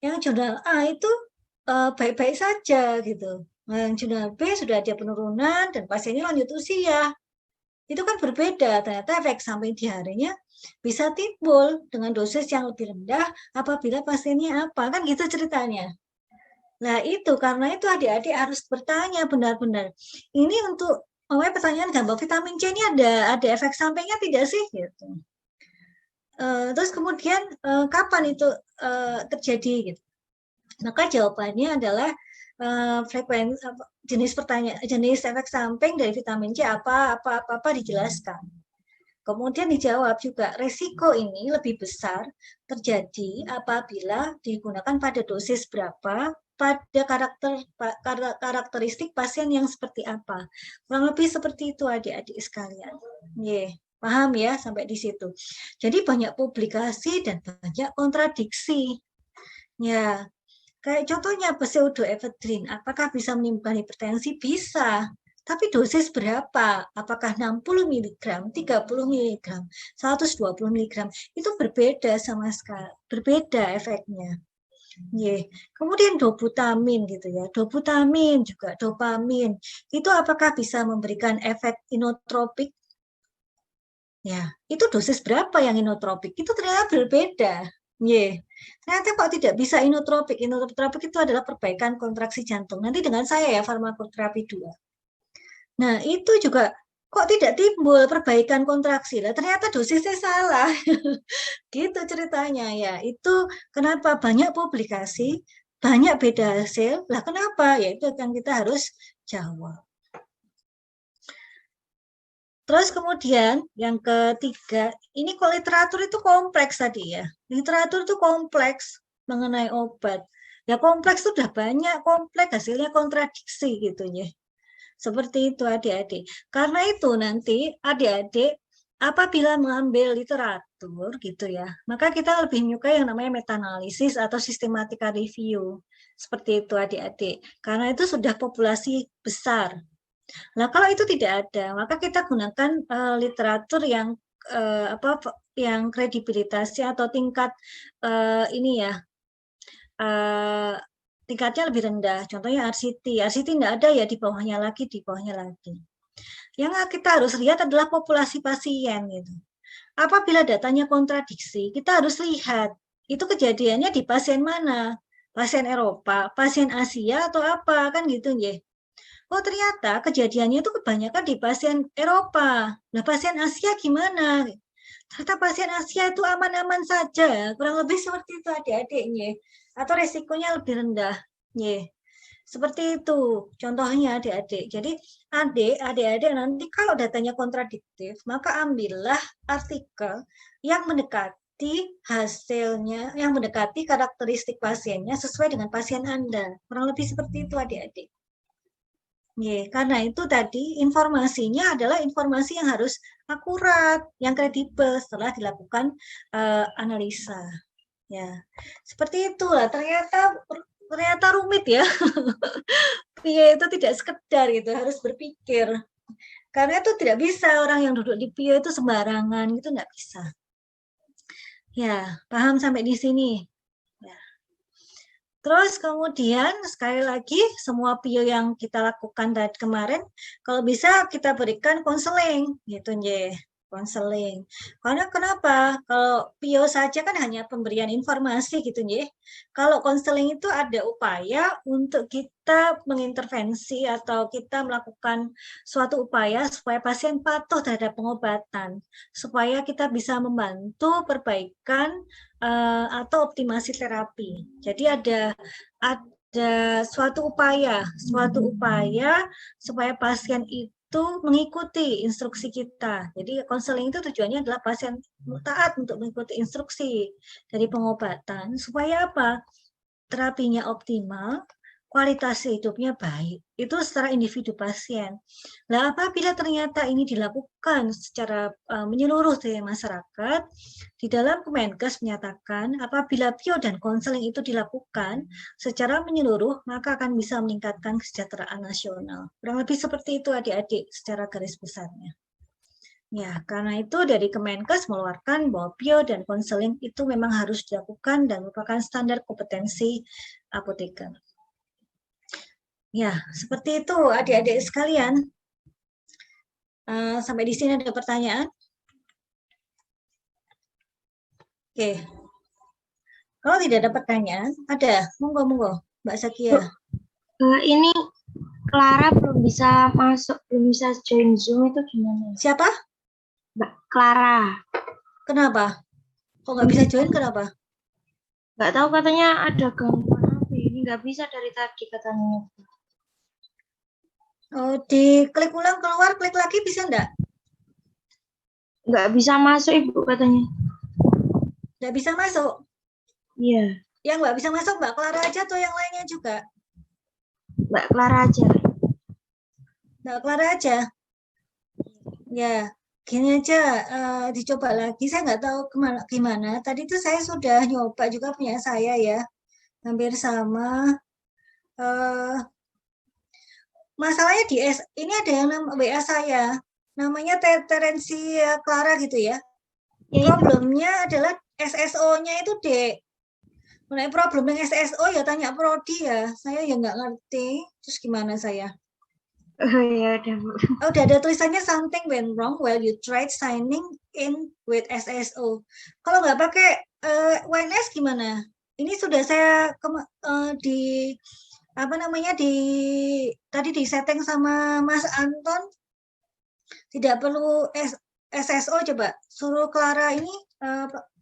Yang jurnal A itu baik-baik saja gitu. Nah, yang jurnal B sudah ada penurunan dan pasiennya lanjut usia. Itu kan berbeda, ternyata efek samping diarenya bisa timbul dengan dosis yang lebih rendah apabila pasiennya apa, kan gitu ceritanya. Nah itu, karena itu adik-adik harus bertanya benar-benar, ini untuk pertanyaan gampang, vitamin C ini ada efek sampingnya tidak sih? Gitu. Terus kemudian kapan itu terjadi? Gitu. Maka jawabannya adalah frekuensi jenis efek samping dari vitamin C apa dijelaskan. Kemudian dijawab juga resiko ini lebih besar terjadi apabila digunakan pada dosis berapa, pada karakteristik pasien yang seperti apa. Kurang lebih seperti itu adik-adik sekalian. Paham ya sampai di situ. Jadi banyak publikasi dan banyak kontradiksi. Ya, kayak contohnya pseudoephedrine, apakah bisa menimbulkan hipertensi? Bisa. Tapi dosis berapa? Apakah 60 mg, 30 mg, 120 mg? Itu berbeda sama sekali, berbeda efeknya. Kemudian dobutamin gitu ya, dobutamin juga dopamin. Itu apakah bisa memberikan efek inotropik? Ya, itu dosis berapa yang inotropik? Itu ternyata berbeda. Ternyata kok tidak bisa inotropik. Inotropik itu adalah perbaikan kontraksi jantung. Nanti dengan saya ya farmakoterapi 2. Nah, itu juga kok tidak timbul perbaikan kontraksi. Lah ternyata dosisnya salah. Gitu ceritanya ya. Itu kenapa banyak publikasi, banyak beda hasil. Lah kenapa? Ya itu yang kita harus jawab. Terus kemudian yang ketiga, ini kok literatur itu kompleks tadi ya. Literatur itu kompleks mengenai obat. Ya kompleks itu sudah banyak, kompleks hasilnya kontradiksi gitu ya. Seperti itu adik-adik. Karena itu nanti adik-adik apabila mengambil literatur gitu ya, maka kita lebih menyukai yang namanya meta-analisis atau sistematika review. Seperti itu adik-adik. Karena itu sudah populasi besar. Nah, kalau itu tidak ada, maka kita gunakan literatur yang yang kredibilitasnya atau tingkat ini ya tingkatnya lebih rendah. Contohnya RCT. RCT tidak ada ya di bawahnya lagi, di bawahnya lagi. Yang kita harus lihat adalah populasi pasien gitu. Apabila datanya kontradiksi, kita harus lihat itu kejadiannya di pasien mana? Pasien Eropa, pasien Asia atau apa kan gitu ya. Oh ternyata kejadiannya itu kebanyakan di pasien Eropa. Nah pasien Asia gimana? Ternyata pasien Asia itu aman-aman saja. Kurang lebih seperti itu adik-adiknya. Atau resikonya lebih rendah. Seperti itu contohnya adik-adik. Jadi adik-adik nanti kalau datanya kontradiktif, maka ambillah artikel yang mendekati hasilnya, yang mendekati karakteristik pasiennya sesuai dengan pasien Anda. Kurang lebih seperti itu adik-adik. Karena itu tadi informasinya adalah informasi yang harus akurat, yang kredibel setelah dilakukan analisa. Ya, seperti itulah. Ternyata rumit ya. PIE itu tidak sekedar gitu, harus berpikir. Karena itu tidak bisa orang yang duduk di PIE itu sembarangan, itu nggak bisa. Ya, paham sampai di sini? Terus kemudian sekali lagi semua PIO yang kita lakukan tadi kemarin, kalau bisa kita berikan konseling gitu konseling. Karena kenapa? Kalau PIO saja kan hanya pemberian informasi gitu Kalau konseling itu ada upaya untuk kita mengintervensi atau kita melakukan suatu upaya supaya pasien patuh terhadap pengobatan, supaya kita bisa membantu perbaikan atau optimasi terapi. Jadi ada suatu upaya supaya pasien itu mengikuti instruksi kita. Jadi konseling itu tujuannya adalah pasien taat untuk mengikuti instruksi dari pengobatan supaya apa? Terapinya optimal, kualitas hidupnya baik, itu secara individu pasien. Nah, apabila ternyata ini dilakukan secara menyeluruh dari masyarakat, di dalam Kemenkes menyatakan apabila PIO dan konseling itu dilakukan secara menyeluruh, maka akan bisa meningkatkan kesejahteraan nasional. Kurang lebih seperti itu adik-adik secara garis besarnya. Ya, karena itu dari Kemenkes mengeluarkan bahwa PIO dan konseling itu memang harus dilakukan dan merupakan standar kompetensi apoteker. Ya, seperti itu adik-adik sekalian. Sampai di sini ada pertanyaan? Oke. Kalau tidak ada pertanyaan, ada. Monggo, Mbak Zakia. Ini Clara belum bisa masuk, belum bisa join Zoom, itu gimana? Siapa? Mbak Clara. Kenapa? Kok nggak bisa join, kenapa? Nggak tahu, katanya ada gangguan apa ini, nggak bisa dari tadi katanya. Oh, diklik ulang keluar, klik lagi bisa enggak? Nggak bisa masuk, Ibu, katanya. Nggak bisa masuk? Iya. Yang nggak bisa masuk Mbak Clara aja atau yang lainnya juga? Mbak Clara aja. Mbak Clara aja? Ya, gini aja, dicoba lagi. Saya nggak tahu gimana. Tadi tuh saya sudah nyoba juga punya saya ya. Hampir sama. Masalahnya ini ada yang WA saya, namanya Terensia Clara gitu ya. Problemnya adalah SSO-nya itu D. Mengenai problem yang SSO ya tanya Prodi ya. Saya ya nggak ngerti. Terus gimana saya? Ya udah, Bu. Oh, udah ada tulisannya something went wrong while you tried signing in with SSO. Kalau nggak pakai WNS gimana? Ini sudah saya di apa namanya tadi di setting sama Mas Anton, tidak perlu SSO. Coba suruh Clara ini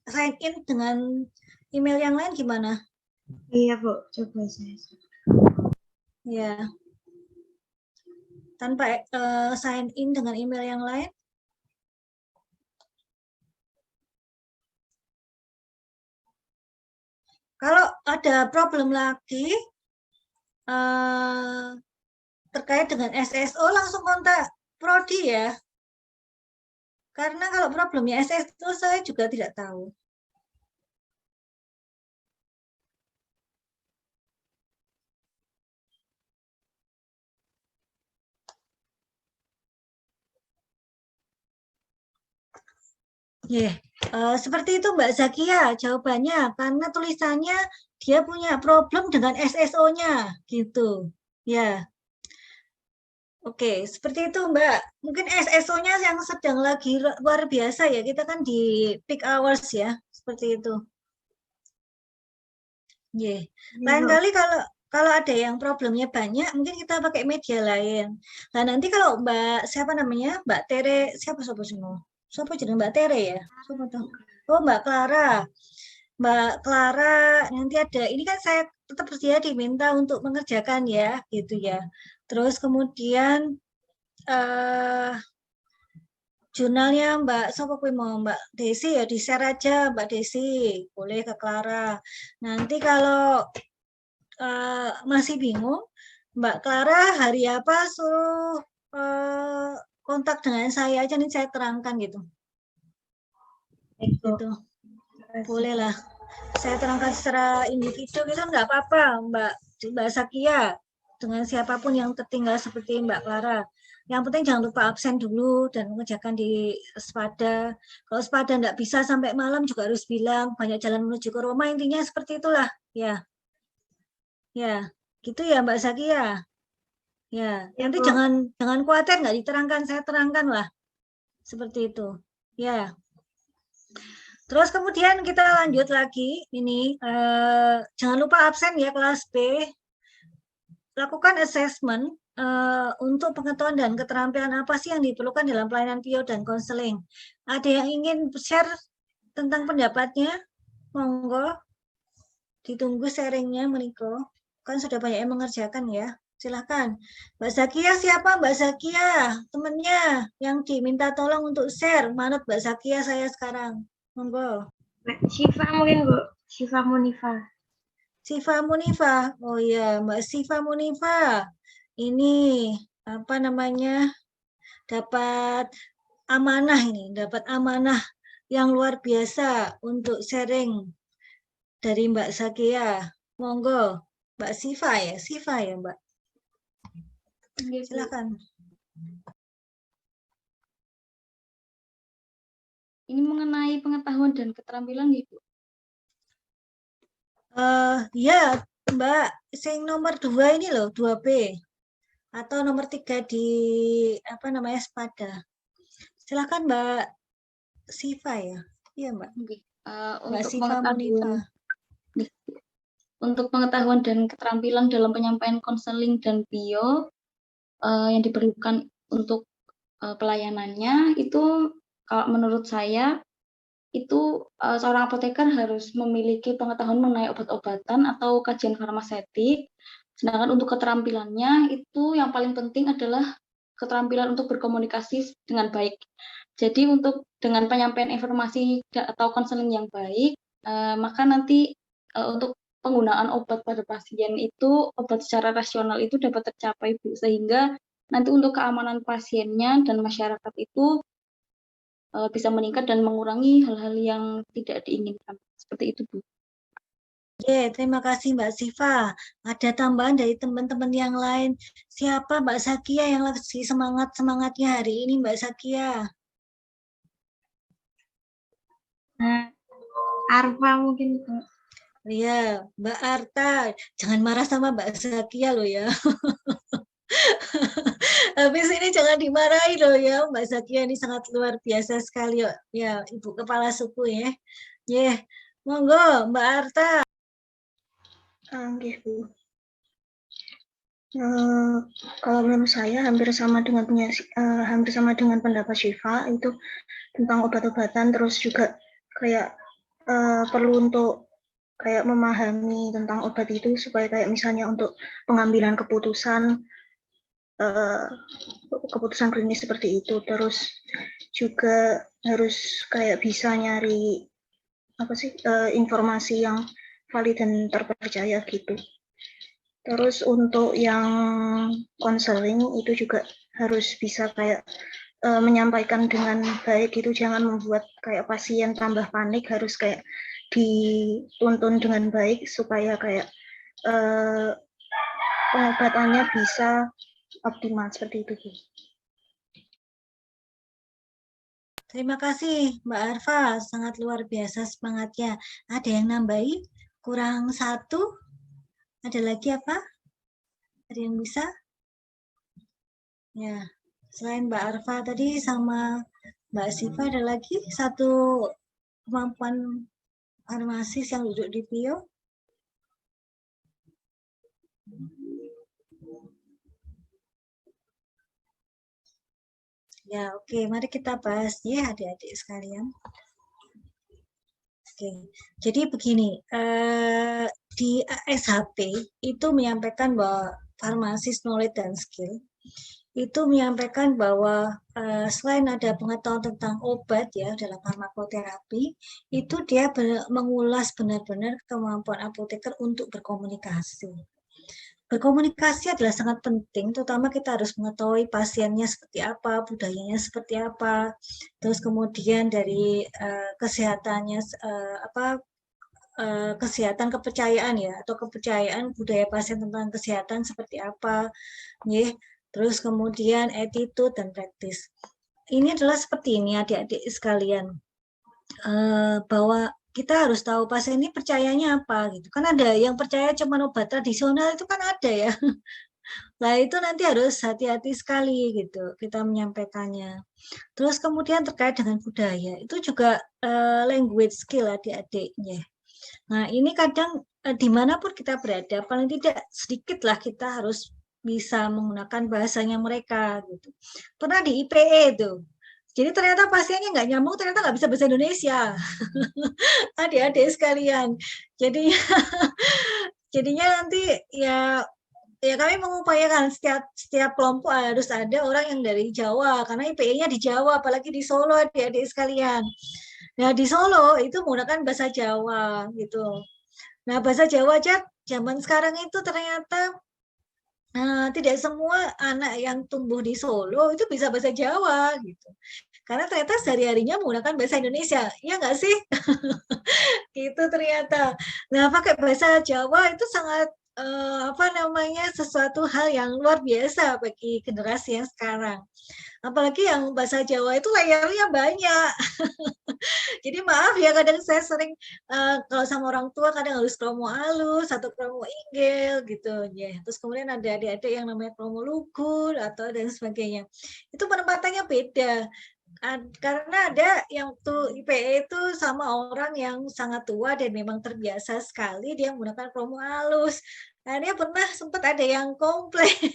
sign in dengan email yang lain gimana? Iya, Bu, coba saya. Ya, tanpa sign in dengan email yang lain. Kalau ada problem lagi terkait dengan SSO, langsung kontak Prodi ya. Karena kalau problemnya SSO saya juga tidak tahu. Seperti itu Mbak Zakia jawabannya, karena tulisannya dia punya problem dengan SSO-nya gitu. Ya. Oke, seperti itu Mbak. Mungkin SSO-nya yang sedang lagi luar biasa ya. Kita kan di peak hours ya, seperti itu. Lain kali kalau ada yang problemnya banyak, mungkin kita pakai media lain. Nah, nanti kalau siapa namanya? Mbak Tere, siapa semua? Siapa jadi Mbak Tere ya? Siapa tuh? Oh, Mbak Clara. Mbak Clara, nanti ada, ini kan saya tetap bersedia diminta untuk mengerjakan ya, gitu ya. Terus kemudian jurnalnya Mbak, siapa mau Mbak Desi ya, di-share aja Mbak Desi, boleh ke Clara. Nanti kalau masih bingung, Mbak Clara hari apa suruh kontak dengan saya aja, nih saya terangkan gitu. Gitu. Boleh lah. Saya terangkan secara individu gitu nggak apa-apa Mbak Zakia, dengan siapapun yang tertinggal seperti Mbak Clara. Yang penting jangan lupa absen dulu dan mengerjakan di Spada. Kalau Spada nggak bisa sampai malam juga harus bilang, banyak jalan menuju ke Roma, intinya seperti itulah. Ya, gitu ya Mbak Zakia. Ya, nanti jangan khawatir nggak diterangkan, saya terangkan lah. Seperti itu. Ya. Terus kemudian kita lanjut lagi, ini jangan lupa absen ya kelas B. Lakukan assessment untuk pengetahuan dan keterampilan apa sih yang diperlukan dalam pelayanan PIO dan konseling. Ada yang ingin share tentang pendapatnya? Monggo, ditunggu sharingnya, Meniko. Kan sudah banyak yang mengerjakan ya. Silahkan. Mbak Zakia siapa? Mbak Zakia, temennya yang diminta tolong untuk share. Manut Mbak Zakia saya sekarang. Monggo. Syifa mungkin, Bu. Syifa Munifa. Siva Munifa. Oh ya, Mbak Siva Munifa. Ini apa namanya? Dapat dapat amanah yang luar biasa untuk sharing dari Mbak Zakia. Monggo, Mbak Siva ya, Mbak. Silakan. Ini mengenai pengetahuan dan keterampilan, Ibu. Ya, Mbak, sing nomor 2 ini loh, 2B. Atau nomor 3 di apa namanya Spada. Silakan Mbak Siva ya. Iya, Mbak. Mbak Mbak untuk Siva Munifa. Untuk pengetahuan dan keterampilan dalam penyampaian konseling dan bio yang diperlukan untuk pelayanannya itu, kalau menurut saya itu seorang apoteker harus memiliki pengetahuan mengenai obat-obatan atau kajian farmasetik. Sedangkan untuk keterampilannya itu yang paling penting adalah keterampilan untuk berkomunikasi dengan baik. Jadi dengan penyampaian informasi atau konseling yang baik, maka nanti untuk penggunaan obat pada pasien itu, obat secara rasional itu dapat tercapai, Bu. Sehingga nanti untuk keamanan pasiennya dan masyarakat itu bisa meningkat dan mengurangi hal-hal yang tidak diinginkan. Seperti itu, Bu. Oke, terima kasih Mbak Siva. Ada tambahan dari teman-teman yang lain. Siapa Mbak Zakia yang lagi semangat-semangatnya hari ini, Mbak Zakia? Arfa mungkin. Iya, Mbak Arta. Jangan marah sama Mbak Zakia loh ya. Habis ini jangan dimarahi loh ya, Mbak Zakia ini sangat luar biasa sekali ya, Ibu Kepala Suku ya. Monggo Mbak Arta. Oke, Bu. Kalau menurut saya hampir sama dengan pendapat Syifa itu tentang obat-obatan, terus juga kayak perlu untuk kayak memahami tentang obat itu supaya kayak misalnya untuk pengambilan keputusan klinis seperti itu. Terus juga harus kayak bisa nyari informasi yang valid dan terpercaya gitu. Terus untuk yang konseling itu juga harus bisa kayak menyampaikan dengan baik gitu, jangan membuat kayak pasien tambah panik, harus kayak dituntun dengan baik supaya kayak pengobatannya bisa optimal seperti itu, Bu. Terima kasih Mbak Arfa, sangat luar biasa semangatnya. Ada yang nambahi? Kurang satu? Ada lagi apa? Ada yang bisa? Ya, selain Mbak Arfa tadi sama Mbak Siva, ada lagi satu kemampuan farmasis yang duduk di PIO? Ya, oke. Mari kita bahas ya adik-adik sekalian. Oke, jadi begini, di SHP itu menyampaikan bahwa farmasis knowledge dan skill itu menyampaikan bahwa selain ada pengetahuan tentang obat ya dalam farmakoterapi, itu dia mengulas benar-benar kemampuan apoteker untuk berkomunikasi. Berkomunikasi adalah sangat penting, terutama kita harus mengetahui pasiennya seperti apa, budayanya seperti apa, terus kemudian dari kesehatannya kesehatan kepercayaan ya, atau kepercayaan budaya pasien tentang kesehatan seperti apa, ya. Terus kemudian attitude dan praktis. Ini adalah seperti ini adik-adik sekalian, bahwa kita harus tahu pasien ini percayanya apa gitu. Kan ada yang percaya cuma obat tradisional itu kan ada ya. Nah itu nanti harus hati-hati sekali gitu kita menyampaikannya. Terus kemudian terkait dengan budaya itu juga language skill adik-adiknya. Nah ini kadang dimanapun kita berada paling tidak sedikitlah kita harus bisa menggunakan bahasanya mereka gitu. Pernah di IPE itu. Jadi ternyata pasiennya nggak nyambung, ternyata nggak bisa bahasa Indonesia. Adik-adik sekalian. Jadinya nanti ya kami mengupayakan setiap kelompok harus ada orang yang dari Jawa, karena IPE-nya di Jawa, apalagi di Solo adik-adik sekalian. Nah di Solo itu menggunakan bahasa Jawa gitu. Nah bahasa Jawa aja zaman sekarang itu ternyata tidak semua anak yang tumbuh di Solo itu bisa bahasa Jawa gitu. Karena ternyata sehari-harinya menggunakan bahasa Indonesia, ya nggak sih? Gitu ternyata. Nah, pakai bahasa Jawa itu sangat sesuatu hal yang luar biasa bagi generasi yang sekarang. Apalagi yang bahasa Jawa itu layarnya banyak. Jadi maaf ya, kadang saya sering kalau sama orang tua kadang harus kromo alus atau kromo inggil gitu ya. Terus kemudian ada adik-adik yang namanya kromo lugur atau dan sebagainya. Itu penempatannya beda. Karena ada yang tuh IPE itu sama orang yang sangat tua dan memang terbiasa sekali dia menggunakan kromo alus. Nah, dia pernah sempat ada yang komplain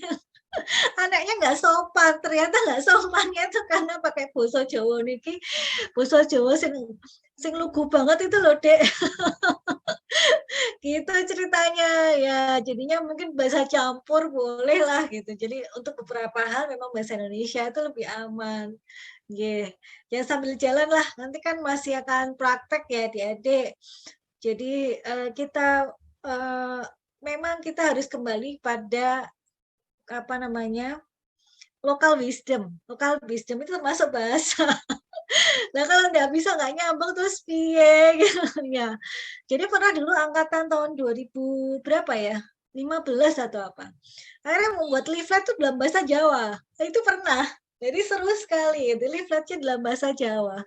anaknya nggak sopan, ternyata nggak sopannya itu karena pakai basa Jawa niki, basa Jawa sing lugu banget itu loh, Dek. Gitu ceritanya ya, jadinya mungkin bahasa campur boleh lah gitu. Jadi untuk beberapa hal memang bahasa Indonesia itu lebih aman. Ya sambil jalan lah, nanti kan masih akan praktek ya adik-adik. Jadi kita memang kita harus kembali pada local wisdom. Local wisdom itu termasuk bahasa. Nah kalau nggak bisa, nggak nyambung terus piye gitu ya. Jadi pernah dulu angkatan tahun 2000 berapa ya? 15 atau apa. Akhirnya membuat leaflet itu dalam bahasa Jawa. Nah, itu pernah. Jadi seru sekali. Itu leafletnya dalam bahasa Jawa.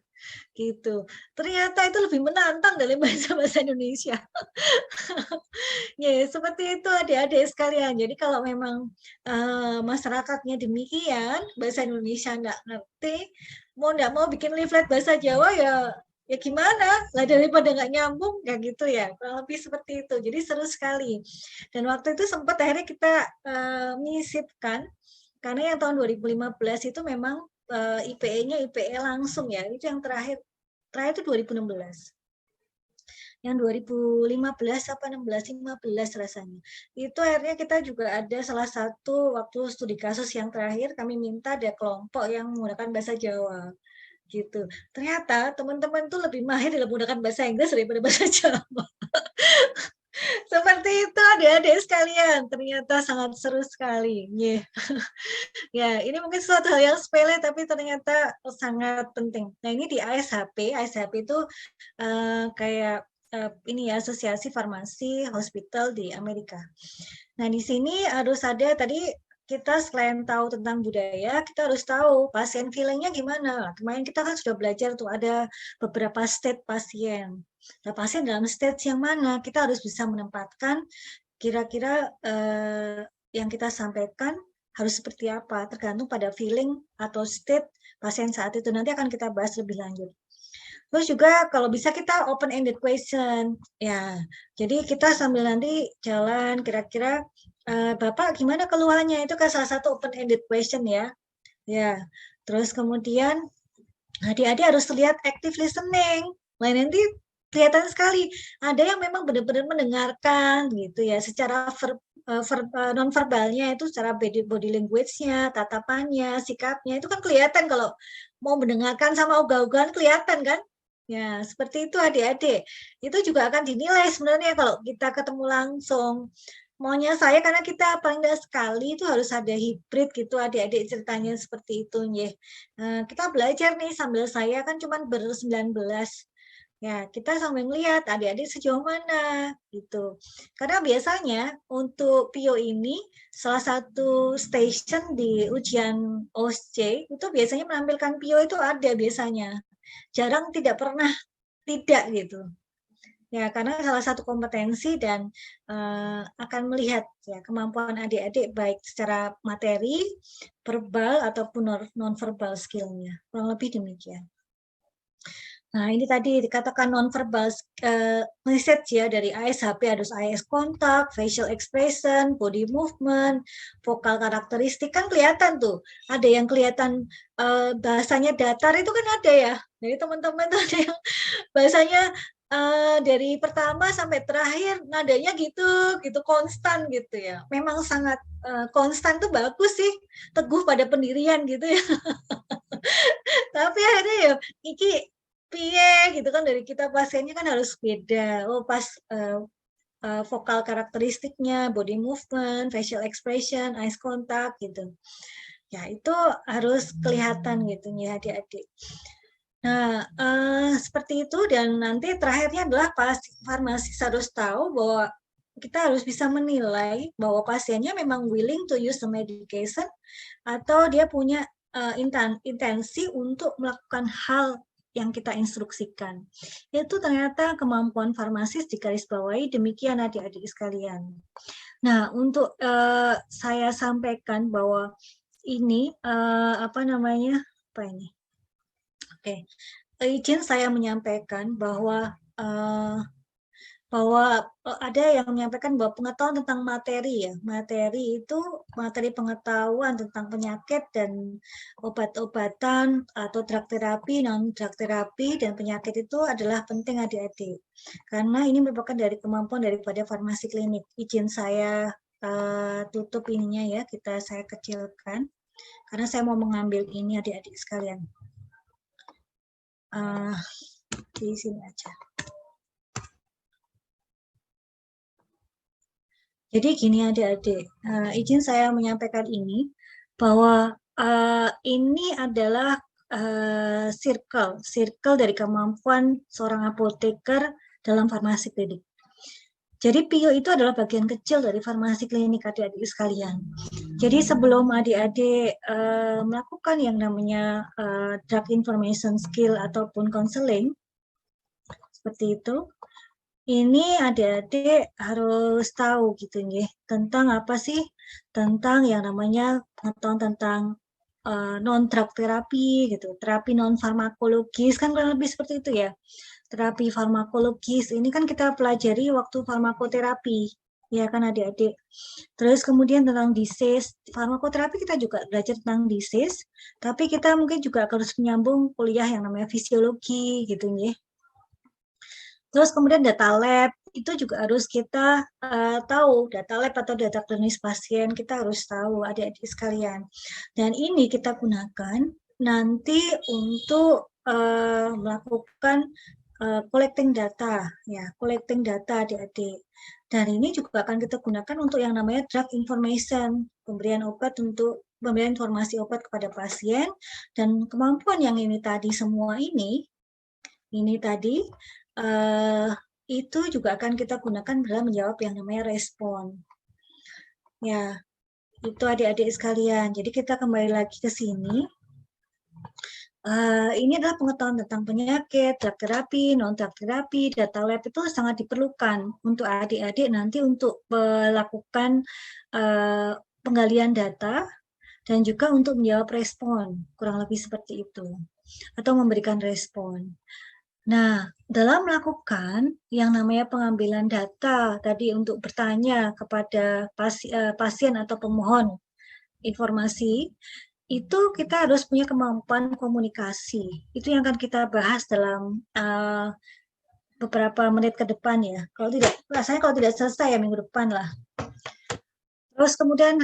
Gitu. Ternyata itu lebih menantang dari bahasa Indonesia. Ya, seperti itu adik-adik sekalian. Jadi kalau memang masyarakatnya demikian, bahasa Indonesia nggak ngerti, mau nggak mau bikin leaflet bahasa Jawa ya gimana? Lah daripada nggak nyambung, kayak gitu ya. Kurang lebih seperti itu. Jadi seru sekali. Dan waktu itu sempat akhirnya kita menyisipkan, karena yang tahun 2015 itu memang IPE-nya IPE langsung ya. Itu yang terakhir itu 2016. Yang 2015 apa 16-15 rasanya. Itu akhirnya kita juga ada salah satu waktu studi kasus yang terakhir kami minta ada kelompok yang menggunakan bahasa Jawa gitu. Ternyata teman-teman tuh lebih mahir dalam menggunakan bahasa Inggris daripada bahasa Jawa. Seperti itu adik-adik sekalian, ternyata sangat seru sekali. Ya, ini mungkin suatu hal yang sepele tapi ternyata sangat penting. Nah, ini di ASHP itu kayak ini ya, Asosiasi Farmasi Hospital di Amerika. Nah, di sini harus ada tadi kita selain tahu tentang budaya, kita harus tahu pasien feeling-nya gimana. Kemarin kita kan sudah belajar tuh ada beberapa state pasien. Nah, pasien dalam stage yang mana? Kita harus bisa menempatkan kira-kira yang kita sampaikan harus seperti apa, tergantung pada feeling atau state pasien saat itu. Nanti akan kita bahas lebih lanjut. Terus juga kalau bisa kita open-ended question. Ya, jadi kita sambil nanti jalan kira-kira, Bapak gimana keluhannya? Itu kan salah satu open-ended question ya. Ya, terus kemudian adik-adik harus lihat active listening. Nah, nanti kelihatan sekali ada yang memang benar-benar mendengarkan gitu ya secara non-verbalnya itu secara body language-nya, tatapannya, sikapnya itu kan kelihatan kalau mau mendengarkan sama ogah-ogahan kelihatan kan? Ya, seperti itu adik-adik. Itu juga akan dinilai sebenarnya kalau kita ketemu langsung. Maunya saya karena kita paling nggak sekali itu harus ada hibrid gitu adik-adik ceritanya seperti itu ya. Kita belajar nih sambil saya kan cuma ber-19. Ya, kita sambil melihat adik-adik sejauh mana gitu. Karena biasanya untuk PIO ini salah satu station di ujian OSCE itu biasanya menampilkan PIO itu ada biasanya. Jarang tidak pernah tidak gitu. Ya, karena salah satu kompetensi dan akan melihat ya kemampuan adik-adik baik secara materi, verbal ataupun non-verbal skill-nya. Kurang lebih demikian. Nah, ini tadi dikatakan non-verbal message ya dari ASHP, harus eye contact, facial expression, body movement, vokal karakteristik kan kelihatan tuh. Ada yang kelihatan bahasanya datar itu kan ada ya. Jadi teman-teman tuh ada yang bahasanya dari pertama sampai terakhir nadanya gitu konstan gitu ya. Memang sangat konstan tuh bagus sih, teguh pada pendirian gitu ya. Tapi akhirnya ya iki piye gitu kan dari kita pasiennya kan harus beda. Oh pas vokal karakteristiknya, body movement, facial expression, eyes contact gitu. Ya, itu harus kelihatan gitu ya adik-adik. Nah, seperti itu, dan nanti terakhirnya adalah farmasis harus tahu bahwa kita harus bisa menilai bahwa pasiennya memang willing to use the medication atau dia punya intensi untuk melakukan hal yang kita instruksikan. Itu ternyata kemampuan farmasis digarisbawahi demikian adik-adik sekalian. Nah, untuk saya sampaikan bahwa ini Oke, izin saya menyampaikan bahwa ada yang menyampaikan bahwa pengetahuan tentang materi ya, materi itu materi pengetahuan tentang penyakit dan obat-obatan atau drug terapi, non drug terapi dan penyakit itu adalah penting adik-adik, karena ini merupakan dari kemampuan daripada farmasi klinik. Izin saya tutup ininya ya, saya kecilkan karena saya mau mengambil ini adik-adik sekalian. Di sini aja. Jadi gini adik-adik, izin saya menyampaikan ini, bahwa ini adalah circle dari kemampuan seorang apoteker dalam farmasi klinik. Jadi PIO itu adalah bagian kecil dari farmasi klinik adik-adik sekalian. Jadi sebelum adik-adik melakukan yang namanya drug information skill ataupun counseling, seperti itu, ini adik-adik harus tahu gitu ya, tentang apa sih, tentang yang namanya pengetahuan tentang non-drug terapi gitu, terapi non-farmakologis, kan kurang lebih seperti itu ya. Terapi farmakologis ini kan kita pelajari waktu farmakoterapi, ya kan adik-adik. Terus kemudian tentang disease, farmakoterapi kita juga belajar tentang disease, tapi kita mungkin juga harus menyambung kuliah yang namanya fisiologi gitu ya. Terus kemudian data lab, itu juga harus kita tahu, data lab atau data klinis pasien, kita harus tahu adik-adik sekalian. Dan ini kita gunakan nanti untuk melakukan collecting data, ya, collecting data adik-adik. Dan ini juga akan kita gunakan untuk yang namanya drug information, pemberian informasi obat kepada pasien, dan kemampuan yang ini tadi semua ini tadi, itu juga akan kita gunakan dalam menjawab yang namanya respon. Ya, itu adik-adik sekalian. Jadi kita kembali lagi ke sini. Ini adalah pengetahuan tentang penyakit, drug terapi, non-drug terapi, data lab itu sangat diperlukan untuk adik-adik nanti untuk melakukan penggalian data dan juga untuk menjawab respon, kurang lebih seperti itu, atau memberikan respon. Nah, dalam melakukan yang namanya pengambilan data tadi untuk bertanya kepada pasien atau pemohon informasi, itu kita harus punya kemampuan komunikasi. Itu yang akan kita bahas dalam beberapa menit ke depan ya. Kalau tidak selesai ya minggu depan lah. Terus kemudian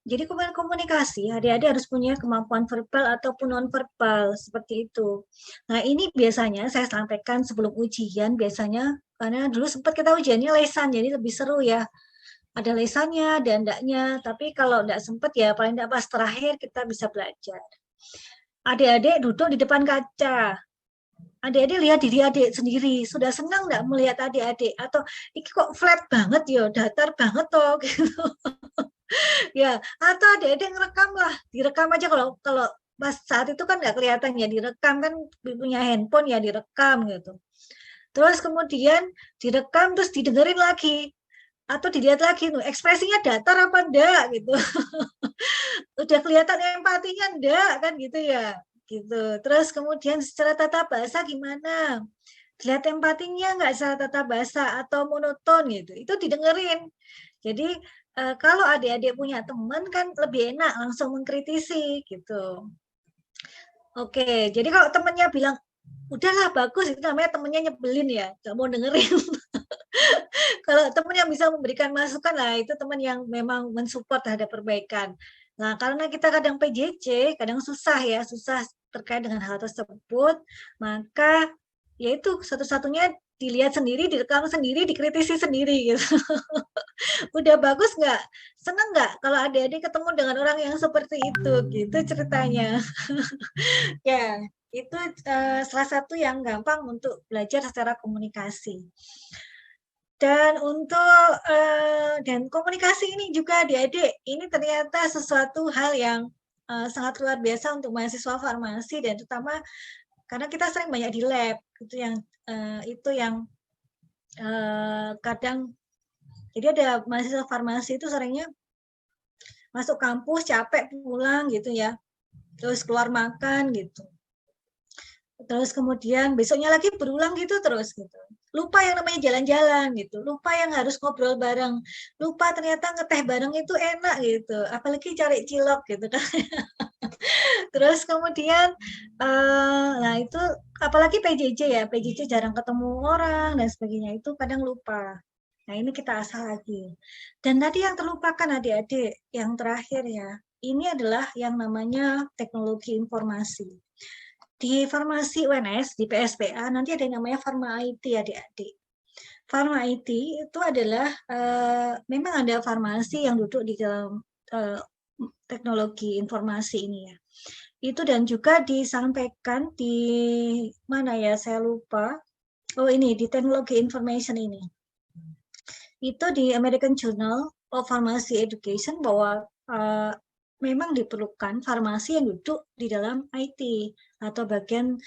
jadi komunikasi, adik-adik harus punya kemampuan verbal ataupun non-verbal, seperti itu. Nah, ini biasanya saya sampaikan sebelum ujian, biasanya, karena dulu sempat kita ujiannya lesan, jadi lebih seru ya. Ada lesannya, ada endaknya, tapi kalau enggak sempat ya, paling enggak pas terakhir kita bisa belajar. Adik-adik duduk di depan kaca. Adik-adik lihat diri adik sendiri, sudah senang enggak melihat adik-adik? Atau, ini kok flat banget ya, datar banget toh, gitu. Ya, atau adik-adik ngerekam lah, direkam aja kalau pas saat itu kan nggak kelihatan ya, direkam kan punya handphone ya direkam gitu. Terus kemudian direkam terus didengerin lagi atau dilihat lagi tuh ekspresinya datar apa enggak gitu. Udah kelihatan empatinya enggak kan gitu ya. Gitu. Terus kemudian secara tata bahasa gimana? Lihat empatinya enggak secara tata bahasa atau monoton gitu. Itu didengerin. Jadi kalau adik-adik punya teman kan lebih enak langsung mengkritisi gitu. Oke, jadi kalau temannya bilang udahlah bagus, itu namanya temannya nyebelin ya, nggak mau dengerin. Kalau teman yang bisa memberikan masukan lah, itu teman yang memang mensupport terhadap perbaikan. Nah, karena kita kadang PJJ, kadang susah terkait dengan hal tersebut, maka yaitu satu-satunya dilihat sendiri, direkam sendiri, dikritisi sendiri gitu. Udah bagus nggak? Seneng nggak kalau adik-adik ketemu dengan orang yang seperti itu gitu ceritanya. Ya, itu salah satu yang gampang untuk belajar secara komunikasi. Dan untuk dan komunikasi ini juga adik-adik, ini ternyata sesuatu hal yang sangat luar biasa untuk mahasiswa farmasi, dan terutama karena kita sering banyak di lab, itu yang kadang, jadi ada mahasiswa farmasi itu seringnya masuk kampus capek pulang gitu ya, terus keluar makan gitu, terus kemudian besoknya lagi berulang gitu terus gitu. Lupa yang namanya jalan-jalan gitu, lupa yang harus ngobrol bareng, lupa ternyata ngeteh bareng itu enak gitu, apalagi cari cilok gitu kan. Terus kemudian, nah itu apalagi PJJ ya, PJJ jarang ketemu orang dan sebagainya, itu kadang lupa. Nah ini kita asah lagi. Dan tadi yang terlupakan adik-adik, yang terakhir ya, ini adalah yang namanya teknologi informasi. Di farmasi UNS, di PSPA, nanti ada yang namanya Pharma IT adik-adik. Pharma IT itu adalah, memang ada farmasi yang duduk di dalam teknologi informasi ini ya. Itu dan juga disampaikan di mana ya, saya lupa. Oh ini, di teknologi information ini. Itu di American Journal of Pharmacy Education bahwa memang diperlukan farmasi yang duduk di dalam IT atau bagian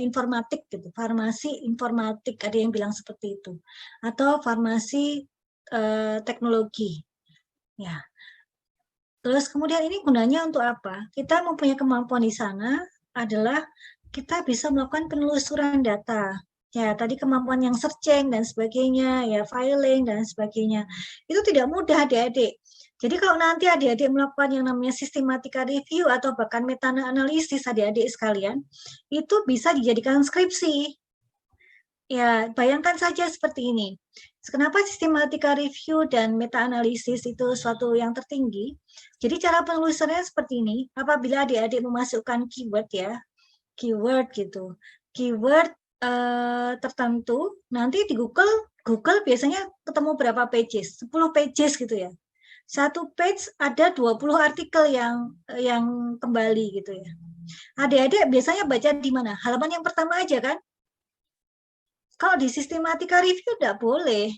informatik gitu, farmasi informatik, ada yang bilang seperti itu, atau farmasi teknologi ya. Terus kemudian ini gunanya untuk apa? Kita mempunyai kemampuan di sana adalah kita bisa melakukan penelusuran data. Ya, tadi kemampuan yang searching dan sebagainya, ya filing dan sebagainya. Itu tidak mudah adik-adik. Jadi kalau nanti adik-adik melakukan yang namanya sistematika review atau bahkan meta-analisis adik-adik sekalian, itu bisa dijadikan skripsi. Ya, bayangkan saja seperti ini. Kenapa sistematika review dan meta-analisis itu suatu yang tertinggi? Jadi cara penelusurannya seperti ini, apabila adik-adik memasukkan keyword ya, keyword gitu, keyword tertentu, nanti di Google biasanya ketemu berapa pages, 10 pages gitu ya. Satu page ada 20 artikel yang kembali gitu ya. Adik-adik biasanya baca di mana? Halaman yang pertama aja kan? Kalau di sistematika review tidak boleh.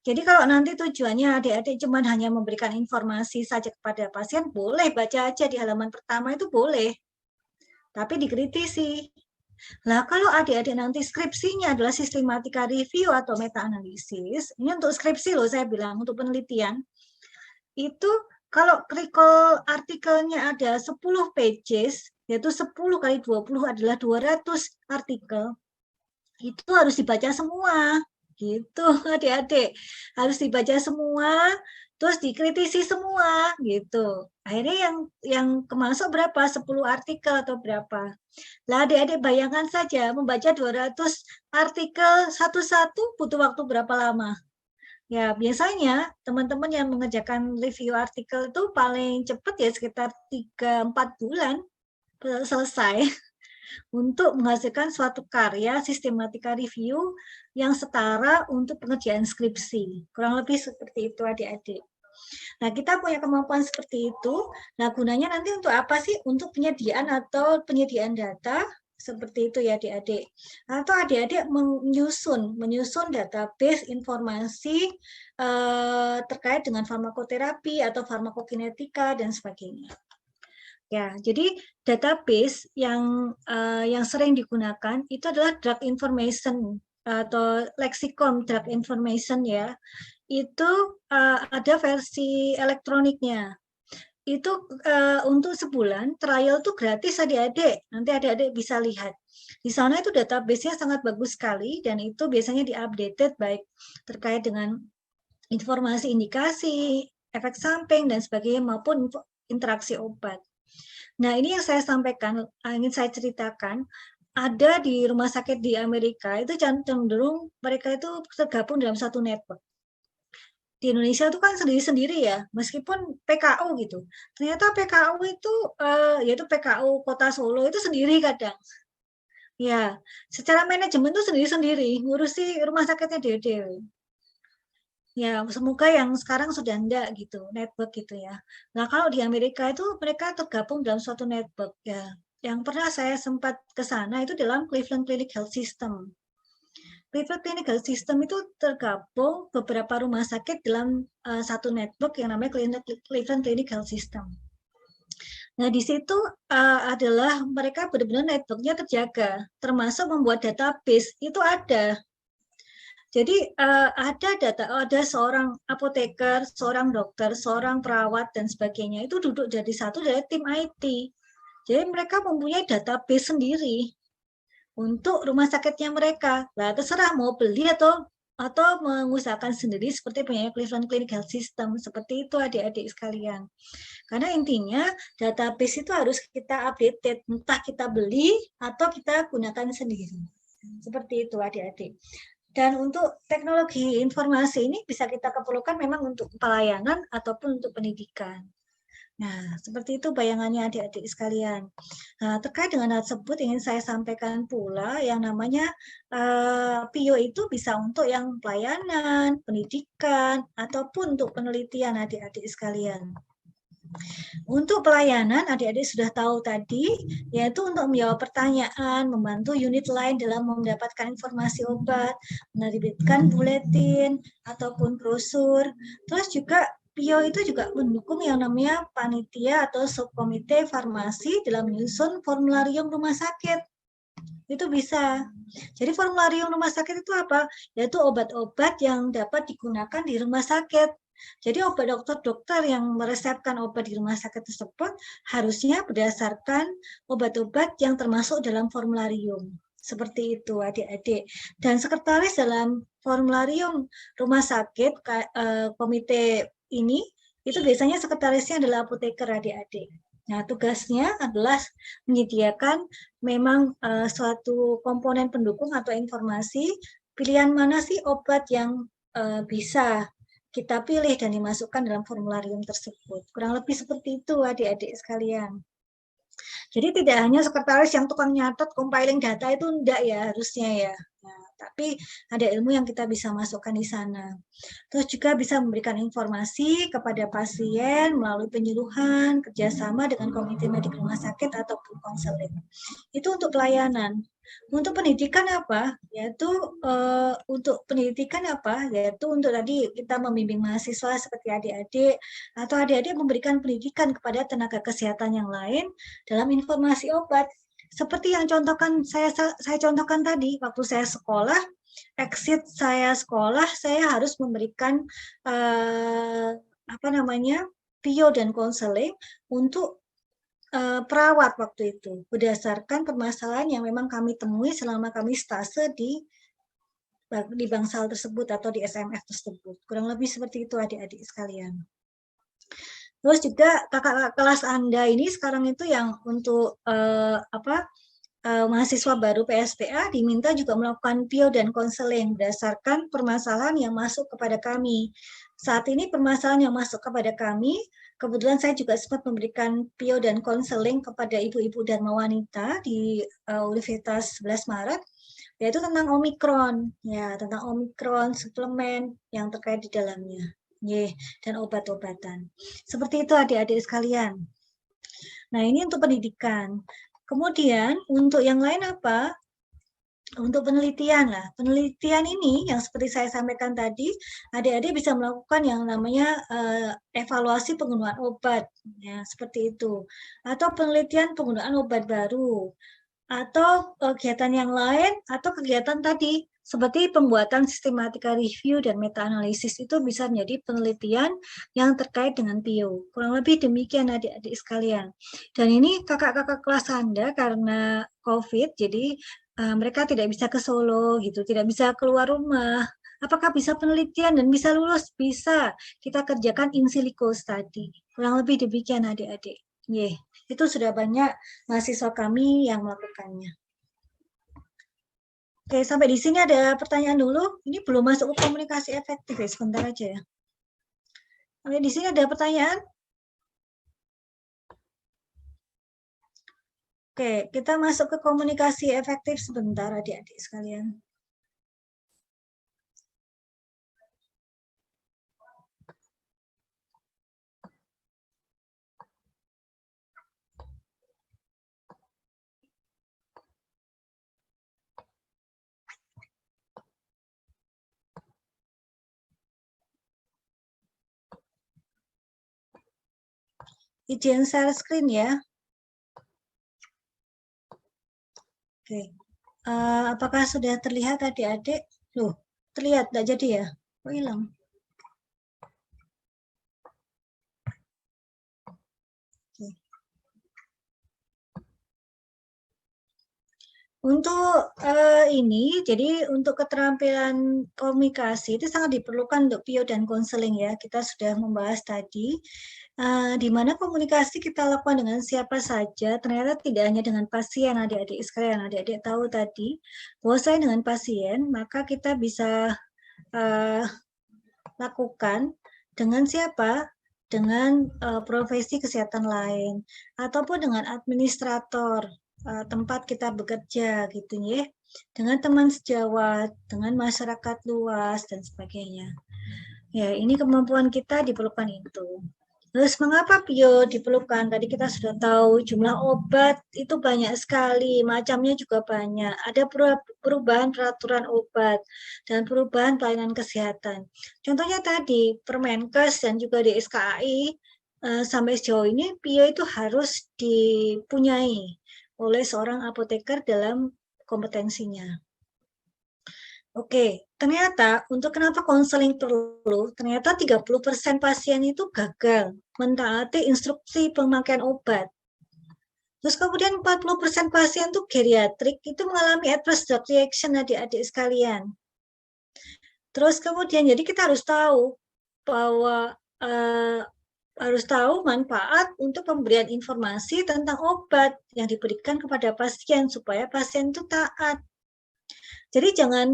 Jadi kalau nanti tujuannya adik-adik cuma hanya memberikan informasi saja kepada pasien, boleh baca aja di halaman pertama itu boleh. Tapi dikritisi. Nah, kalau adik-adik nanti skripsinya adalah sistematika review atau meta-analisis, ini untuk skripsi loh saya bilang, untuk penelitian, itu kalau recall artikelnya ada 10 pages, yaitu 10 kali 20 adalah 200 artikel, itu harus dibaca semua. Gitu adik-adik, harus dibaca semua, terus dikritisi semua gitu. Akhirnya yang kemasuk berapa? 10 artikel atau berapa. Lah adik-adik bayangkan saja membaca 200 artikel satu-satu butuh waktu berapa lama. Ya biasanya teman-teman yang mengerjakan review artikel itu paling cepat ya sekitar 3-4 bulan selesai untuk menghasilkan suatu karya sistematika review yang setara untuk pengerjaan skripsi. Kurang lebih seperti itu adik-adik. Nah, kita punya kemampuan seperti itu. Nah, gunanya nanti untuk apa sih? Untuk penyediaan data seperti itu ya adik-adik. Atau adik-adik menyusun database informasi terkait dengan farmakoterapi atau farmakokinetika dan sebagainya. Ya, jadi database yang sering digunakan itu adalah drug information atau leksikon drug information ya. Itu ada versi elektroniknya. Itu untuk sebulan trial itu gratis adik-adik. Nanti adik-adik bisa lihat. Di sana itu database-nya sangat bagus sekali dan itu biasanya diupdated baik terkait dengan informasi indikasi, efek samping dan sebagainya maupun interaksi obat. Nah, ini yang saya sampaikan, ingin saya ceritakan, ada di rumah sakit di Amerika, itu cenderung mereka itu tergabung dalam satu network. Di Indonesia itu kan sendiri-sendiri ya, meskipun PKU gitu. Ternyata PKU itu, yaitu PKU Kota Solo itu sendiri kadang. Ya, secara manajemen tuh sendiri-sendiri, ngurusi rumah sakitnya dewe. Ya, semoga yang sekarang sudah enggak gitu, network gitu ya. Nah, kalau di Amerika itu mereka tergabung dalam suatu network ya. Yang pernah saya sempat ke sana itu dalam Cleveland Clinic Health System. Cleveland Clinic Health System itu tergabung beberapa rumah sakit dalam satu network yang namanya Cleveland Clinic Health System. Nah, di situ adalah mereka benar-benar networknya terjaga, termasuk membuat database itu ada. Jadi ada seorang apoteker, seorang dokter, seorang perawat dan sebagainya itu duduk jadi satu dari tim IT. Jadi mereka mempunyai database sendiri untuk rumah sakitnya mereka. Nah, terserah mau beli atau mengusahakan sendiri seperti punya Cleveland Clinic Health System. Seperti itu adik-adik sekalian. Karena intinya database itu harus kita update, entah kita beli atau kita gunakan sendiri. Seperti itu adik-adik. Dan untuk teknologi informasi ini bisa kita keperlukan memang untuk pelayanan ataupun untuk pendidikan. Nah, seperti itu bayangannya adik-adik sekalian. Nah, terkait dengan hal tersebut ingin saya sampaikan pula yang namanya PIO itu bisa untuk yang pelayanan, pendidikan, ataupun untuk penelitian adik-adik sekalian. Untuk pelayanan, adik-adik sudah tahu tadi, yaitu untuk menjawab pertanyaan, membantu unit lain dalam mendapatkan informasi obat, menerbitkan buletin, ataupun brosur. Terus juga PIO itu juga mendukung yang namanya panitia atau subkomite farmasi dalam menyusun formularium rumah sakit. Itu bisa. Jadi formularium rumah sakit itu apa? Yaitu obat-obat yang dapat digunakan di rumah sakit. Jadi obat dokter-dokter yang meresepkan obat di rumah sakit tersebut harusnya berdasarkan obat-obat yang termasuk dalam formularium. Seperti itu adik-adik. Dan sekretaris dalam formularium rumah sakit komite ini, itu biasanya sekretarisnya adalah apoteker adik-adik. Nah, tugasnya adalah menyediakan memang suatu komponen pendukung atau informasi pilihan mana sih obat yang bisa kita pilih dan dimasukkan dalam formularium tersebut. Kurang lebih seperti itu adik-adik sekalian. Jadi tidak hanya sekretaris yang tukang nyatet, compiling data itu enggak ya harusnya ya. Nah, tapi ada ilmu yang kita bisa masukkan di sana. Terus juga bisa memberikan informasi kepada pasien melalui penyuluhan, kerjasama dengan komite medik rumah sakit ataupun konseling. Itu untuk pelayanan. Untuk pendidikan apa? Yaitu untuk pendidikan apa? Yaitu untuk tadi kita membimbing mahasiswa seperti adik-adik atau adik-adik memberikan pendidikan kepada tenaga kesehatan yang lain dalam informasi obat. Seperti yang saya contohkan tadi waktu saya sekolah, exit saya sekolah, saya harus memberikan PIO dan konseling untuk perawat waktu itu berdasarkan permasalahan yang memang kami temui selama kami stase di bangsal tersebut atau di SMF tersebut. Kurang lebih seperti itu adik-adik sekalian. Terus juga kakak kelas Anda ini sekarang itu yang untuk mahasiswa baru PSPA diminta juga melakukan PIO dan konseling berdasarkan permasalahan yang masuk kepada kami. Saat ini permasalahan yang masuk kepada kami, kebetulan saya juga sempat memberikan PIO dan konseling kepada ibu-ibu Dharma Wanita di Universitas 11 Maret, yaitu tentang Omikron, ya tentang Omikron, suplemen yang terkait di dalamnya, dan obat-obatan. Seperti itu adik-adik sekalian. Nah, ini untuk pendidikan. Kemudian untuk yang lain apa? Untuk penelitian lah. Penelitian ini yang seperti saya sampaikan tadi, adik-adik bisa melakukan yang namanya evaluasi penggunaan obat, ya seperti itu. Atau penelitian penggunaan obat baru. Atau kegiatan yang lain, atau kegiatan tadi seperti pembuatan sistematika review dan meta-analisis itu bisa menjadi penelitian yang terkait dengan PIO. Kurang lebih demikian adik-adik sekalian. Dan ini kakak-kakak kelas Anda karena COVID, jadi mereka tidak bisa ke Solo gitu, tidak bisa keluar rumah. Apakah bisa penelitian dan bisa lulus? Bisa. Kita kerjakan in silico study. Kurang lebih demikian adik-adik. Itu sudah banyak mahasiswa kami yang melakukannya. Oke, sampai di sini ada pertanyaan dulu. Ini belum masuk ke komunikasi efektif ya, sebentar aja ya. Oke, di sini ada pertanyaan. Oke, kita masuk ke komunikasi efektif sebentar adik-adik sekalian. Izin share screen ya. Oke, apakah sudah terlihat adik-adik? Loh, terlihat nggak jadi ya? Kok hilang? Oke. Untuk ini, jadi untuk keterampilan komunikasi itu sangat diperlukan untuk PIO dan konseling ya. Kita sudah membahas tadi, di mana komunikasi kita lakukan dengan siapa saja, ternyata tidak hanya dengan pasien, adik-adik sekalian. Adik-adik tahu tadi, bahwa saya dengan pasien, maka kita bisa lakukan dengan siapa? Dengan profesi kesehatan lain, ataupun dengan administrator, tempat kita bekerja gitu ya, dengan teman sejawat, dengan masyarakat luas dan sebagainya. Ya, ini kemampuan kita diperlukan itu. Terus mengapa PIO diperlukan? Tadi kita sudah tahu jumlah obat itu banyak sekali, macamnya juga banyak. Ada perubahan peraturan obat dan perubahan pelayanan kesehatan. Contohnya tadi Permenkes dan juga di SKAI sampai sejauh ini PIO itu harus dipunyai oleh seorang apoteker dalam kompetensinya. Oke, ternyata untuk kenapa konseling perlu, ternyata 30% pasien itu gagal mentaati instruksi pemakaian obat. Terus kemudian 40% pasien itu geriatrik itu mengalami adverse drug reaction adik-adik sekalian. Terus kemudian jadi kita harus tahu bahwa harus tahu manfaat untuk pemberian informasi tentang obat yang diberikan kepada pasien supaya pasien itu taat. Jadi jangan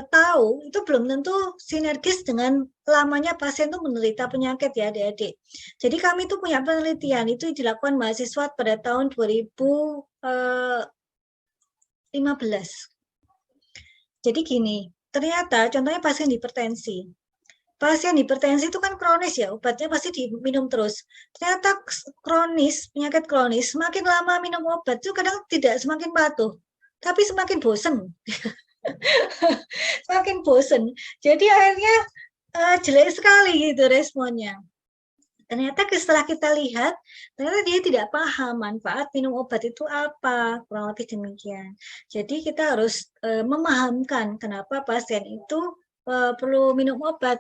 tahu itu belum tentu sinergis dengan lamanya pasien itu menderita penyakit ya adik-adik. Jadi kami itu punya penelitian itu dilakukan mahasiswa pada tahun 2015. Jadi gini, ternyata contohnya pasien hipertensi. Pasien hipertensi itu kan kronis ya, obatnya pasti diminum terus. Ternyata kronis, penyakit kronis, semakin lama minum obat itu kadang tidak semakin patuh, tapi semakin bosen. Semakin bosen. Jadi akhirnya jelek sekali gitu responnya. Ternyata setelah kita lihat, ternyata dia tidak paham manfaat minum obat itu apa, kurang lebih demikian. Jadi kita harus memahamkan kenapa pasien itu perlu minum obat.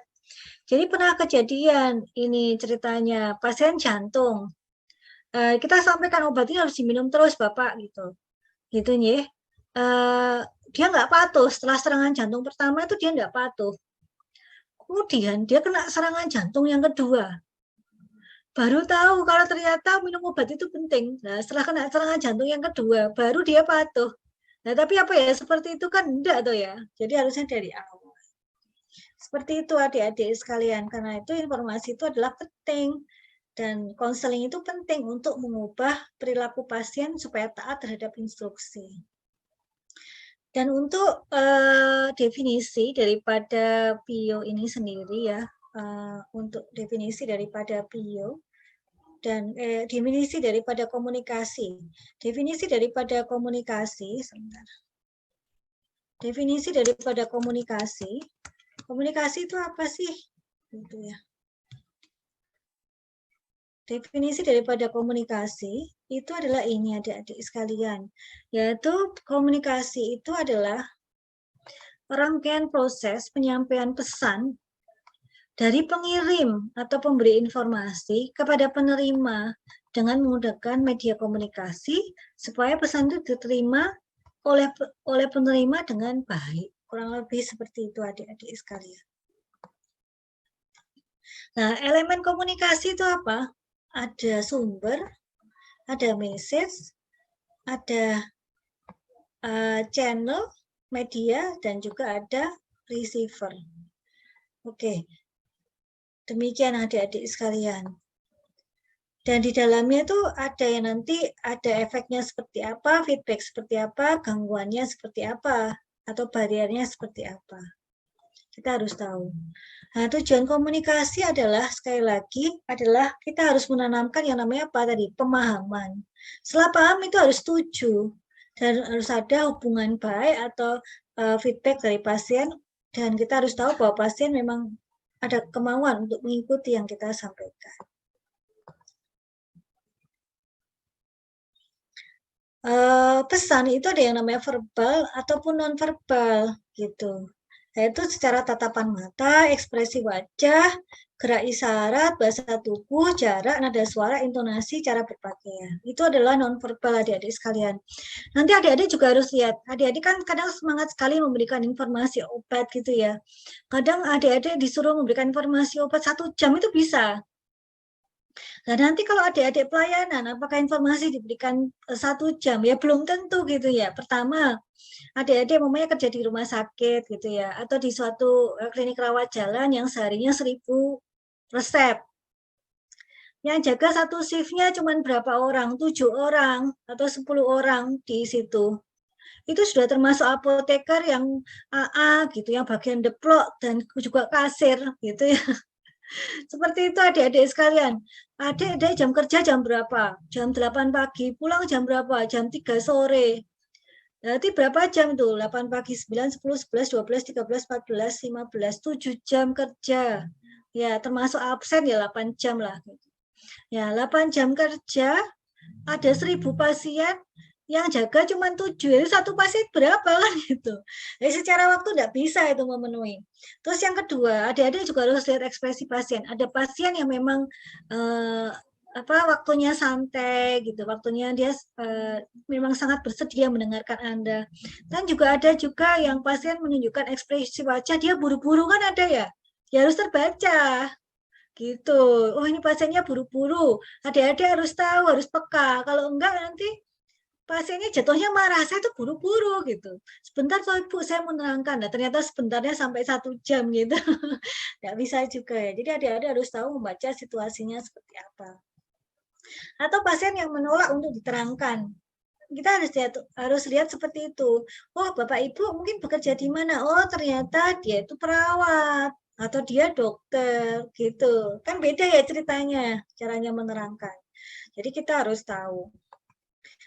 Jadi pernah kejadian ini ceritanya pasien jantung. Kita sampaikan obat ini harus diminum terus Bapak gitu. Gitu nih. Dia nggak patuh setelah serangan jantung pertama itu dia nggak patuh. Kemudian dia kena serangan jantung yang kedua. Baru tahu kalau ternyata minum obat itu penting. Nah, setelah kena serangan jantung yang kedua, baru dia patuh. Nah, tapi apa ya, seperti itu kan enggak tuh ya. Jadi harusnya dari awal. Seperti itu adik-adik sekalian. Karena itu informasi itu adalah penting. Dan konseling itu penting untuk mengubah perilaku pasien supaya taat terhadap instruksi. Dan untuk definisi daripada PIO ini sendiri ya, untuk definisi daripada PIO dan definisi daripada komunikasi. Definisi daripada komunikasi, sebentar. Definisi daripada komunikasi. Komunikasi itu apa sih? Gitu ya. Definisi daripada komunikasi itu adalah ini adik-adik sekalian, yaitu komunikasi itu adalah rangkaian proses penyampaian pesan dari pengirim atau pemberi informasi kepada penerima dengan menggunakan media komunikasi supaya pesan itu diterima oleh penerima dengan baik. Kurang lebih seperti itu adik-adik sekalian. Nah, elemen komunikasi itu apa? Ada sumber, ada message, ada channel, media, dan juga ada receiver. Oke, demikian adik-adik sekalian. Dan di dalamnya itu ada yang nanti ada efeknya seperti apa, feedback seperti apa, gangguannya seperti apa, atau bariernya seperti apa. Kita harus tahu. Nah, tujuan komunikasi adalah, sekali lagi, adalah kita harus menanamkan yang namanya apa tadi? Pemahaman. Setelah paham itu harus setuju. Dan harus ada hubungan baik atau feedback dari pasien. Dan kita harus tahu bahwa pasien memang ada kemauan untuk mengikuti yang kita sampaikan. Pesan itu ada yang namanya verbal ataupun non-verbal gitu. Yaitu secara tatapan mata, ekspresi wajah, gerak isyarat, bahasa tubuh, jarak, nada suara, intonasi, cara berpakaian. Itu adalah non-verbal adik-adik sekalian. Nanti adik-adik juga harus lihat. Adik-adik kan kadang semangat sekali memberikan informasi obat gitu ya. Kadang adik-adik disuruh memberikan informasi obat 1 jam itu bisa. Nah, nanti kalau adik-adik pelayanan, apakah informasi diberikan 1 jam? Ya belum tentu gitu ya. Pertama, adik-adik umumnya kerja di rumah sakit gitu ya, atau di suatu klinik rawat jalan yang seharinya 1000 resep. Yang jaga satu shift-nya cuma berapa orang? 7 orang atau 10 orang di situ. Itu sudah termasuk apoteker yang AA gitu, yang bagian deplok dan juga kasir gitu ya. Seperti itu adik-adik sekalian. Adik-adik jam kerja jam berapa? Jam 8 pagi, pulang jam berapa? Jam 3 sore. Berarti berapa jam tuh? 8 pagi, 9, 10, 11, 12, 13, 14, 15, 7 jam kerja. Ya, termasuk absen ya 8 jam lah. Ya, 8 jam kerja, ada 1000 pasien, yang jaga cuma 7, jadi satu pasien berapa kan gitu. Jadi secara waktu tidak bisa itu memenuhi. Terus yang kedua, adik-adik juga harus lihat ekspresi pasien. Ada pasien yang memang waktunya santai gitu, waktunya dia memang sangat bersedia mendengarkan Anda. Dan juga ada juga yang pasien menunjukkan ekspresi wajah dia buru-buru kan ada ya. Ya harus terbaca gitu. Oh ini pasiennya buru-buru. Adik-adik harus tahu, harus peka. Kalau enggak nanti pasiennya jatuhnya marah, saya tuh buru-buru gitu. Sebentar toh Ibu, saya menerangkan. Nah, ternyata sebentarnya sampai 1 jam gitu. Nggak bisa juga ya. Jadi adik-adik harus tahu membaca situasinya seperti apa. Atau pasien yang menolak untuk diterangkan. Kita harus lihat seperti itu. Oh, Bapak Ibu mungkin bekerja di mana? Oh, ternyata dia itu perawat atau dia dokter gitu. Kan beda ya ceritanya, caranya menerangkan. Jadi kita harus tahu.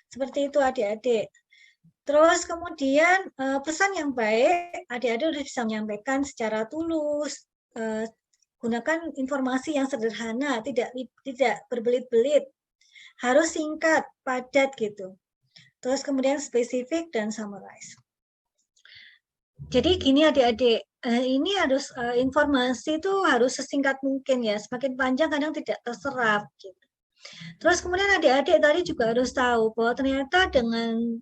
Seperti itu adik-adik. Terus kemudian pesan yang baik, adik-adik harus bisa menyampaikan secara tulus. Gunakan informasi yang sederhana, tidak berbelit-belit. Harus singkat, padat gitu. Terus kemudian spesifik dan summarize. Jadi gini adik-adik, ini harus informasi itu harus sesingkat mungkin ya. Semakin panjang kadang tidak terserap gitu. Terus kemudian adik-adik tadi juga harus tahu bahwa ternyata dengan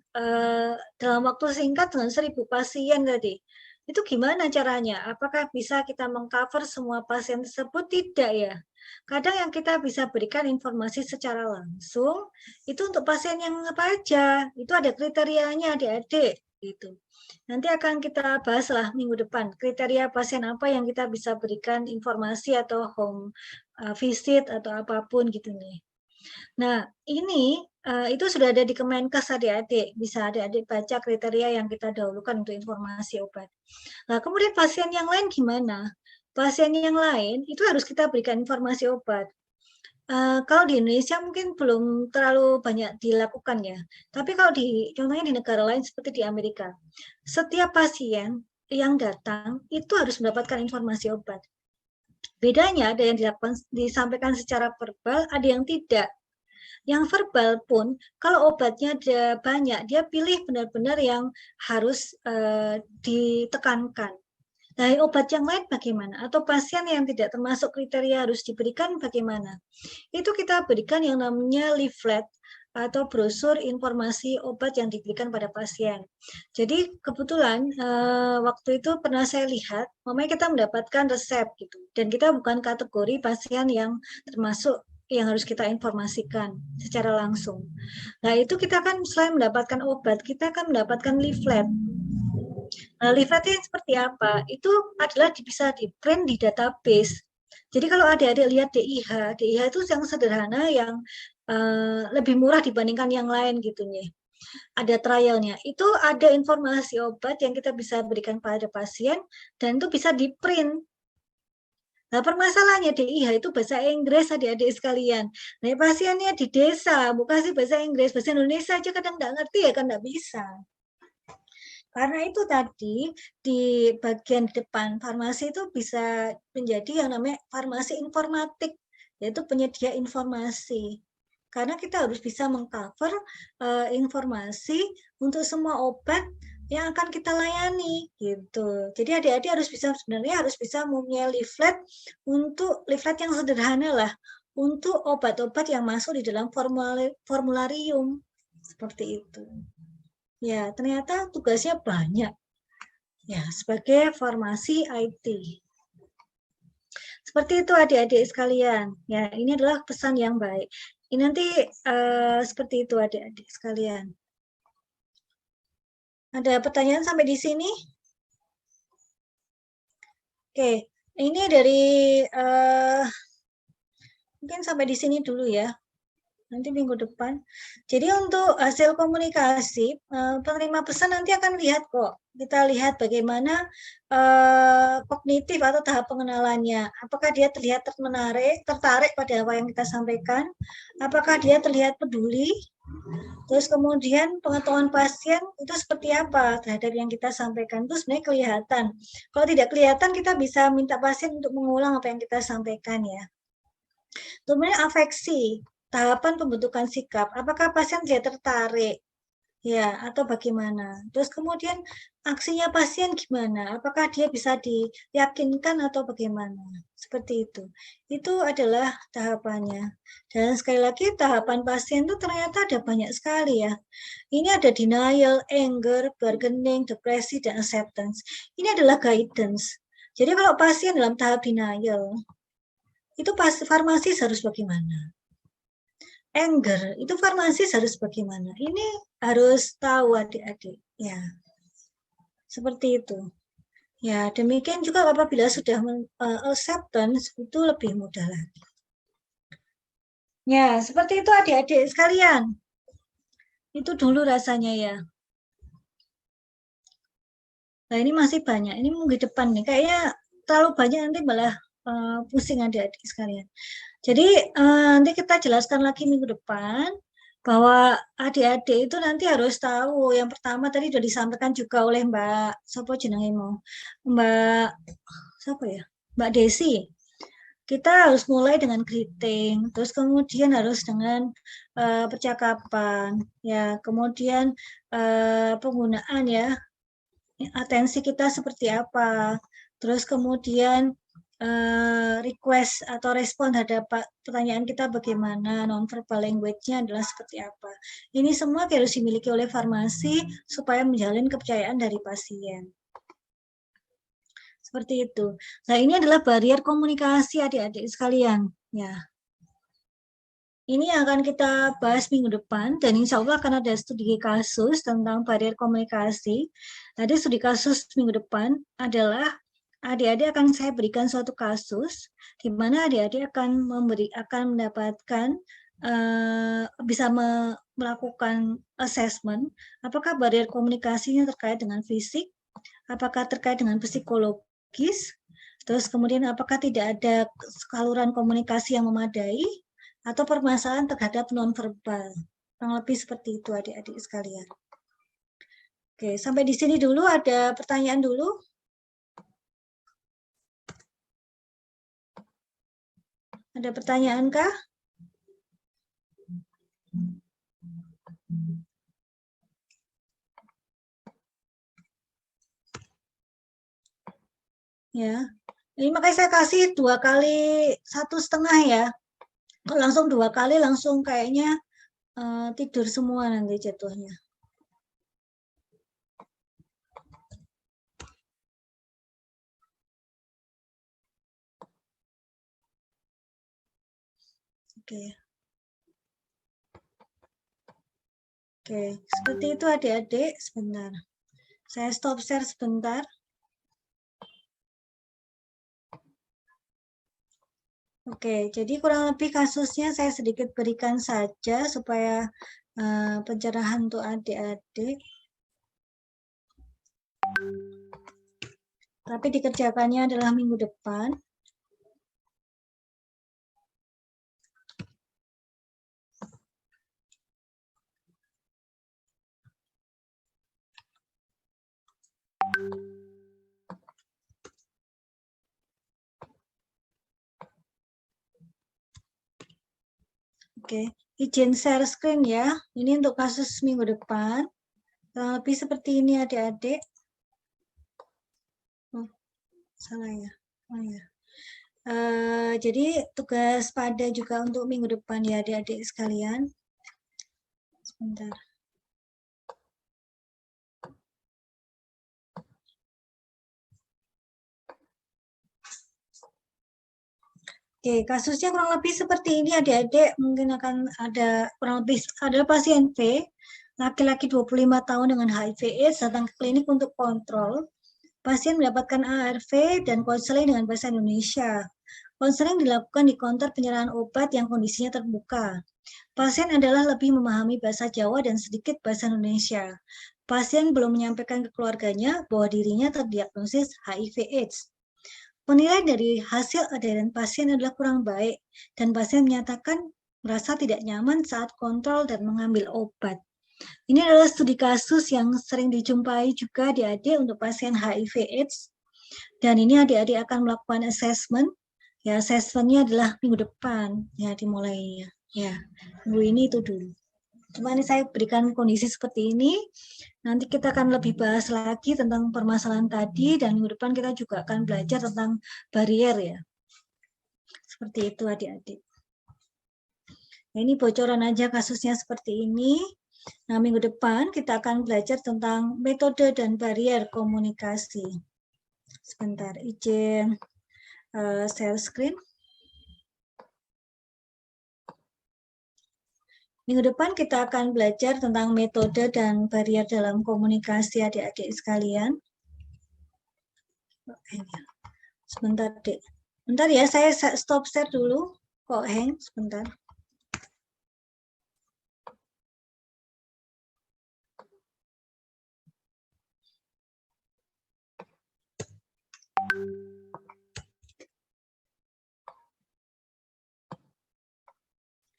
dalam waktu singkat dengan 1000 pasien tadi, itu gimana caranya? Apakah bisa kita mengcover semua pasien tersebut? Tidak ya. Kadang yang kita bisa berikan informasi secara langsung, itu untuk pasien yang apa aja. Itu ada kriterianya adik-adik gitu. Nanti akan kita bahas lah minggu depan, kriteria pasien apa yang kita bisa berikan informasi atau home visit atau apapun gitu nih. Nah, ini itu sudah ada di Kemenkes adik-adik. Bisa adik-adik baca kriteria yang kita dahulukan untuk informasi obat. Nah, kemudian pasien yang lain gimana? Pasien yang lain itu harus kita berikan informasi obat. Kalau di Indonesia mungkin belum terlalu banyak dilakukan ya. Tapi kalau contohnya di negara lain seperti di Amerika, setiap pasien yang datang itu harus mendapatkan informasi obat. Bedanya ada yang disampaikan secara verbal, ada yang tidak. Yang verbal pun, kalau obatnya ada banyak, dia pilih benar-benar yang harus ditekankan. Nah, obat yang lain bagaimana? Atau pasien yang tidak termasuk kriteria harus diberikan bagaimana? Itu kita berikan yang namanya leaflet atau brosur informasi obat yang diberikan pada pasien. Jadi kebetulan waktu itu pernah saya lihat, memang kita mendapatkan resep gitu, dan kita bukan kategori pasien yang termasuk yang harus kita informasikan secara langsung. Nah itu kita kan selain mendapatkan obat, kita akan mendapatkan leaflet. Nah, leafletnya seperti apa? Itu adalah bisa di print di database. Jadi kalau adik-adik lihat DIH itu yang sederhana, yang lebih murah dibandingkan yang lain gitu nih. Ada trialnya. Itu ada informasi obat yang kita bisa berikan pada pasien dan itu bisa di-print. Nah, permasalahannya DIH itu bahasa Inggris, adik-adik sekalian. Nah, pasiennya di desa, bukan sih bahasa Inggris, bahasa Indonesia aja kadang nggak ngerti ya kan nggak bisa. Karena itu tadi di bagian depan farmasi itu bisa menjadi yang namanya farmasi informatik, yaitu penyedia informasi. Karena kita harus bisa mengcover informasi untuk semua obat yang akan kita layani gitu. Jadi adik-adik harus bisa sebenarnya harus bisa mempunyai leaflet untuk leaflet yang sederhana lah untuk obat-obat yang masuk di dalam formularium seperti itu. Ya, ternyata tugasnya banyak. Ya, sebagai farmasi IT. Seperti itu adik-adik sekalian. Ya, ini adalah pesan yang baik. Ini nanti seperti itu adik-adik sekalian. Ada pertanyaan sampai di sini? Oke, ini dari mungkin sampai di sini dulu ya. Nanti minggu depan. Jadi untuk hasil komunikasi, penerima pesan nanti akan lihat kok. Kita lihat bagaimana kognitif atau tahap pengenalannya. Apakah dia terlihat tertarik pada apa yang kita sampaikan? Apakah dia terlihat peduli? Terus kemudian pengetahuan pasien itu seperti apa terhadap yang kita sampaikan. Itu sebenarnya kelihatan. Kalau tidak kelihatan, kita bisa minta pasien untuk mengulang apa yang kita sampaikan ya. Kemudian afeksi. Tahapan pembentukan sikap, apakah pasien dia tertarik, ya, atau bagaimana? Terus kemudian aksinya pasien gimana? Apakah dia bisa diyakinkan atau bagaimana? Seperti itu. Itu adalah tahapannya. Dan sekali lagi tahapan pasien itu ternyata ada banyak sekali ya. Ini ada denial, anger, bargaining, depresi, dan acceptance. Ini adalah guidance. Jadi kalau pasien dalam tahap denial, itu farmasi harus bagaimana? Anger, itu farmasis harus bagaimana? Ini harus tahu adik-adik. Ya, seperti itu. Ya, demikian juga apabila sudah acceptance, itu lebih mudah lagi. Ya, seperti itu adik-adik sekalian. Itu dulu rasanya ya. Nah, ini masih banyak. Ini minggu depan nih. Kayaknya terlalu banyak nanti malah pusing adik-adik sekalian. Jadi nanti kita jelaskan lagi minggu depan bahwa adik-adik itu nanti harus tahu. Yang pertama tadi sudah disampaikan juga oleh Mbak Sopo jenengmu, Mbak siapa ya? Mbak Desi. Kita harus mulai dengan greeting, terus kemudian harus dengan percakapan, ya, kemudian penggunaan ya, atensi kita seperti apa, terus kemudian request atau respon terhadap pertanyaan kita bagaimana, non-verbal language-nya adalah seperti apa. Ini semua harus dimiliki oleh farmasi supaya menjalin kepercayaan dari pasien. Seperti itu. Nah, ini adalah barrier komunikasi adik-adik sekalian. Ya. Ini yang akan kita bahas minggu depan, dan insya Allah akan ada studi kasus tentang barrier komunikasi. Tadi studi kasus minggu depan adalah adik-adik akan saya berikan suatu kasus di mana adik-adik akan mendapatkan bisa melakukan assessment apakah barrier komunikasinya terkait dengan fisik, apakah terkait dengan psikologis, terus kemudian apakah tidak ada saluran komunikasi yang memadai atau permasalahan terhadap nonverbal. Kurang lebih seperti itu adik-adik sekalian. Oke, sampai di sini dulu. Ada pertanyaan dulu? Ada pertanyaan kah? Ya, ini makanya saya kasih 2 kali 1,5 ya. Kalau langsung 2 kali langsung kayaknya tidur semua nanti jatuhnya. Oke. Oke, seperti itu adik-adik. Sebentar. Saya stop share sebentar. Oke, jadi kurang lebih kasusnya saya sedikit berikan saja supaya pencerahan untuk adik-adik. Tapi dikerjakannya adalah minggu depan. Oke, izin share screen ya. Ini untuk kasus minggu depan. Lebih seperti ini adik-adik. Oh, salah ya. Oh ya. Jadi tugas pada juga untuk minggu depan ya adik-adik sekalian. Sebentar. Oke, kasusnya kurang lebih seperti ini adik-adik. Mungkin akan ada kurang lebih ada pasien V, laki-laki 25 tahun dengan HIV/AIDS datang ke klinik untuk kontrol. Pasien mendapatkan ARV dan konseling dengan bahasa Indonesia. Konseling dilakukan di counter penyerahan obat yang kondisinya terbuka. Pasien adalah lebih memahami bahasa Jawa dan sedikit bahasa Indonesia. Pasien belum menyampaikan ke keluarganya bahwa dirinya terdiagnosis HIV/AIDS. Penilaian dari hasil adheran pasien adalah kurang baik dan pasien menyatakan merasa tidak nyaman saat kontrol dan mengambil obat. Ini adalah studi kasus yang sering dijumpai juga adik-adik untuk pasien HIV/AIDS. Dan ini adik-adik akan melakukan assessment. Ya, assessment-nya adalah minggu depan ya dimulainya. Ya, minggu ini itu dulu. Cuma ini saya berikan kondisi seperti ini. Nanti kita akan lebih bahas lagi tentang permasalahan tadi dan minggu depan kita juga akan belajar tentang barier ya. Seperti itu adik-adik. Nah, ini bocoran aja kasusnya seperti ini. Nah, minggu depan kita akan belajar tentang metode dan barier komunikasi. Sebentar, izin share screen. Minggu depan kita akan belajar tentang metode dan barier dalam komunikasi adik-adik sekalian. Sebentar, Dek. Bentar ya, saya stop share dulu. Kok hang? Sebentar.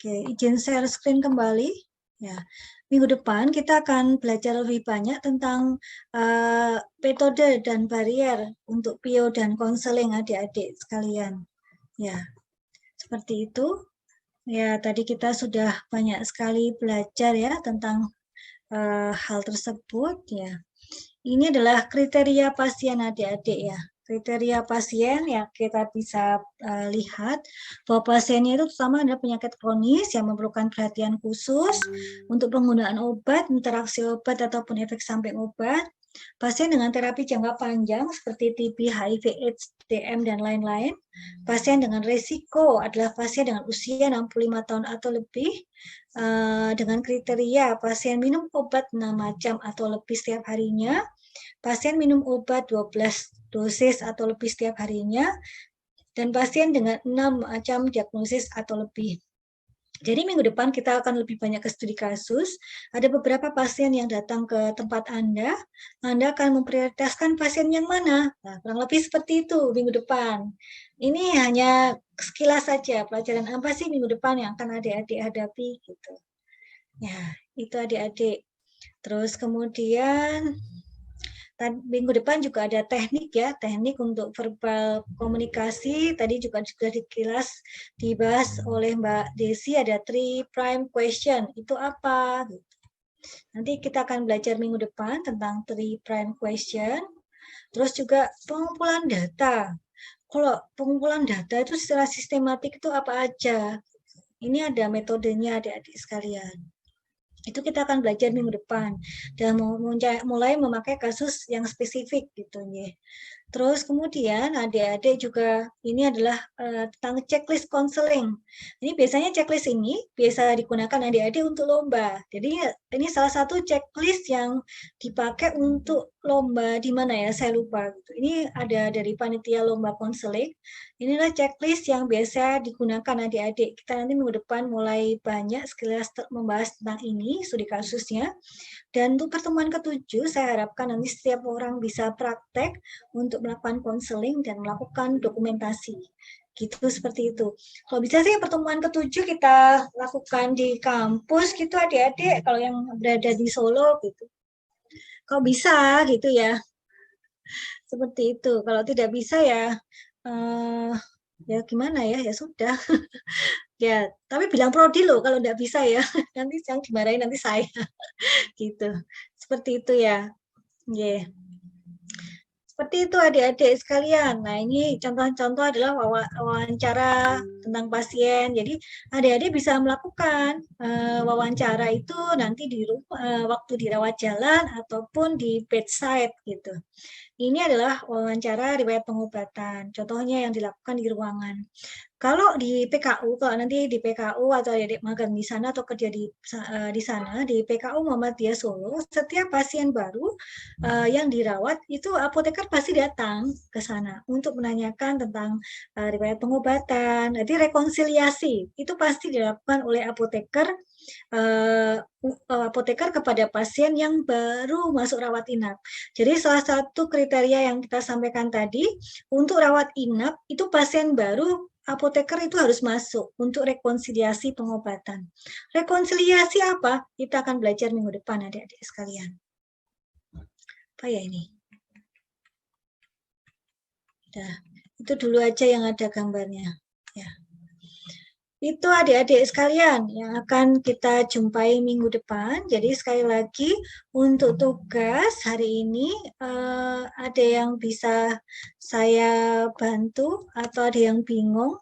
Oke, izin share screen kembali. Ya, minggu depan kita akan belajar lebih banyak tentang metode dan barier untuk PIO dan konseling adik-adik sekalian. Ya, seperti itu. Ya, tadi kita sudah banyak sekali belajar ya tentang hal tersebut. Ya, ini adalah kriteria pasien adik-adik ya. Kriteria pasien yang kita bisa lihat bahwa pasiennya itu terutama adalah penyakit kronis yang memerlukan perhatian khusus untuk penggunaan obat, interaksi obat ataupun efek samping obat. Pasien dengan terapi jangka panjang seperti TB, HIV, AIDS, DM, dan lain-lain. Pasien dengan risiko adalah pasien dengan usia 65 tahun atau lebih dengan kriteria pasien minum obat 6 jam atau lebih setiap harinya. Pasien minum obat 12 dosis atau lebih setiap harinya, dan pasien dengan 6 macam diagnosis atau lebih. Jadi minggu depan kita akan lebih banyak ke studi kasus. Ada beberapa pasien yang datang ke tempat Anda akan memprioritaskan pasien yang mana. Nah, kurang lebih seperti itu minggu depan. Ini hanya sekilas saja, pelajaran apa sih minggu depan yang akan adik-adik hadapi gitu. Ya, itu adik-adik. Terus kemudian minggu depan juga ada teknik ya, teknik untuk verbal komunikasi. Tadi juga dikilas dibahas oleh Mbak Desi, ada 3 prime question. Itu apa? Nanti kita akan belajar minggu depan tentang 3 prime question. Terus juga pengumpulan data. Kalau pengumpulan data itu secara sistematik itu apa aja? Ini ada metodenya adik-adik sekalian. Itu kita akan belajar minggu depan dan mulai memakai kasus yang spesifik gitu ya. Terus kemudian adik-adik juga ini adalah tentang checklist konseling. Ini biasanya checklist ini biasa digunakan adik-adik untuk lomba. Jadi ini salah satu checklist yang dipakai untuk lomba di mana ya, saya lupa. Ini ada dari panitia lomba konseling. Inilah checklist yang biasa digunakan adik-adik. Kita nanti minggu depan mulai banyak sekilas membahas tentang ini, studi kasusnya. Dan untuk pertemuan ke-7, saya harapkan nanti setiap orang bisa praktek untuk melakukan konseling dan melakukan dokumentasi. Gitu, seperti itu. Kalau bisa sih pertemuan ke-7 kita lakukan di kampus gitu adik-adik, kalau yang berada di Solo gitu. Kalau bisa gitu ya. Seperti itu. Kalau tidak bisa ya, ya gimana ya, ya sudah. Ya, tapi bilang prodi loh kalau tidak bisa ya. Nanti yang dimarahin nanti saya. Gitu. Seperti itu ya. Yeah. Seperti itu adik-adik sekalian. Nah, ini contoh-contoh adalah wawancara tentang pasien. Jadi adik-adik bisa melakukan wawancara itu nanti di waktu dirawat jalan ataupun di bedside gitu. Ini adalah wawancara riwayat pengobatan. Contohnya yang dilakukan di ruangan. Kalau di PKU, kalau nanti di PKU atau adik magang di sana atau kerja di sana, di PKU Muhammadiyah Solo, setiap pasien baru yang dirawat, itu apoteker pasti datang ke sana untuk menanyakan tentang riwayat pengobatan. Jadi rekonsiliasi, itu pasti dilakukan oleh apoteker kepada pasien yang baru masuk rawat inap. Jadi salah satu kriteria yang kita sampaikan tadi, untuk rawat inap, itu pasien baru apoteker itu harus masuk untuk rekonsiliasi pengobatan. Rekonsiliasi apa? Kita akan belajar minggu depan adik-adik sekalian. Apa ya ini? Nah, itu dulu aja yang ada gambarnya. Ya. Itu adik-adik sekalian yang akan kita jumpai minggu depan. Jadi sekali lagi untuk tugas hari ini ada yang bisa saya bantu atau ada yang bingung?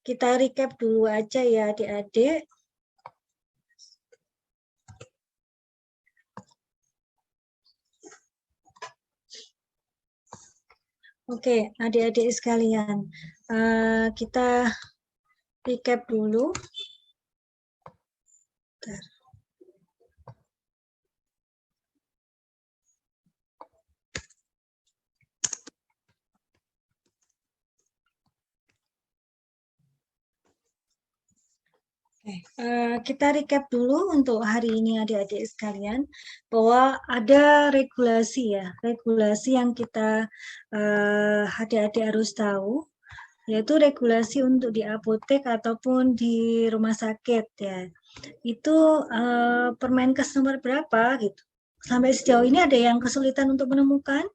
Kita recap dulu aja ya adik-adik. Oke, adik-adik sekalian, kita recap dulu. Bentar. Kita recap dulu untuk hari ini adik-adik sekalian bahwa ada regulasi ya, regulasi yang kita adik-adik harus tahu, yaitu regulasi untuk di apotek ataupun di rumah sakit ya. Itu Permenkes nomor berapa gitu. Sampai sejauh ini ada yang kesulitan untuk menemukan?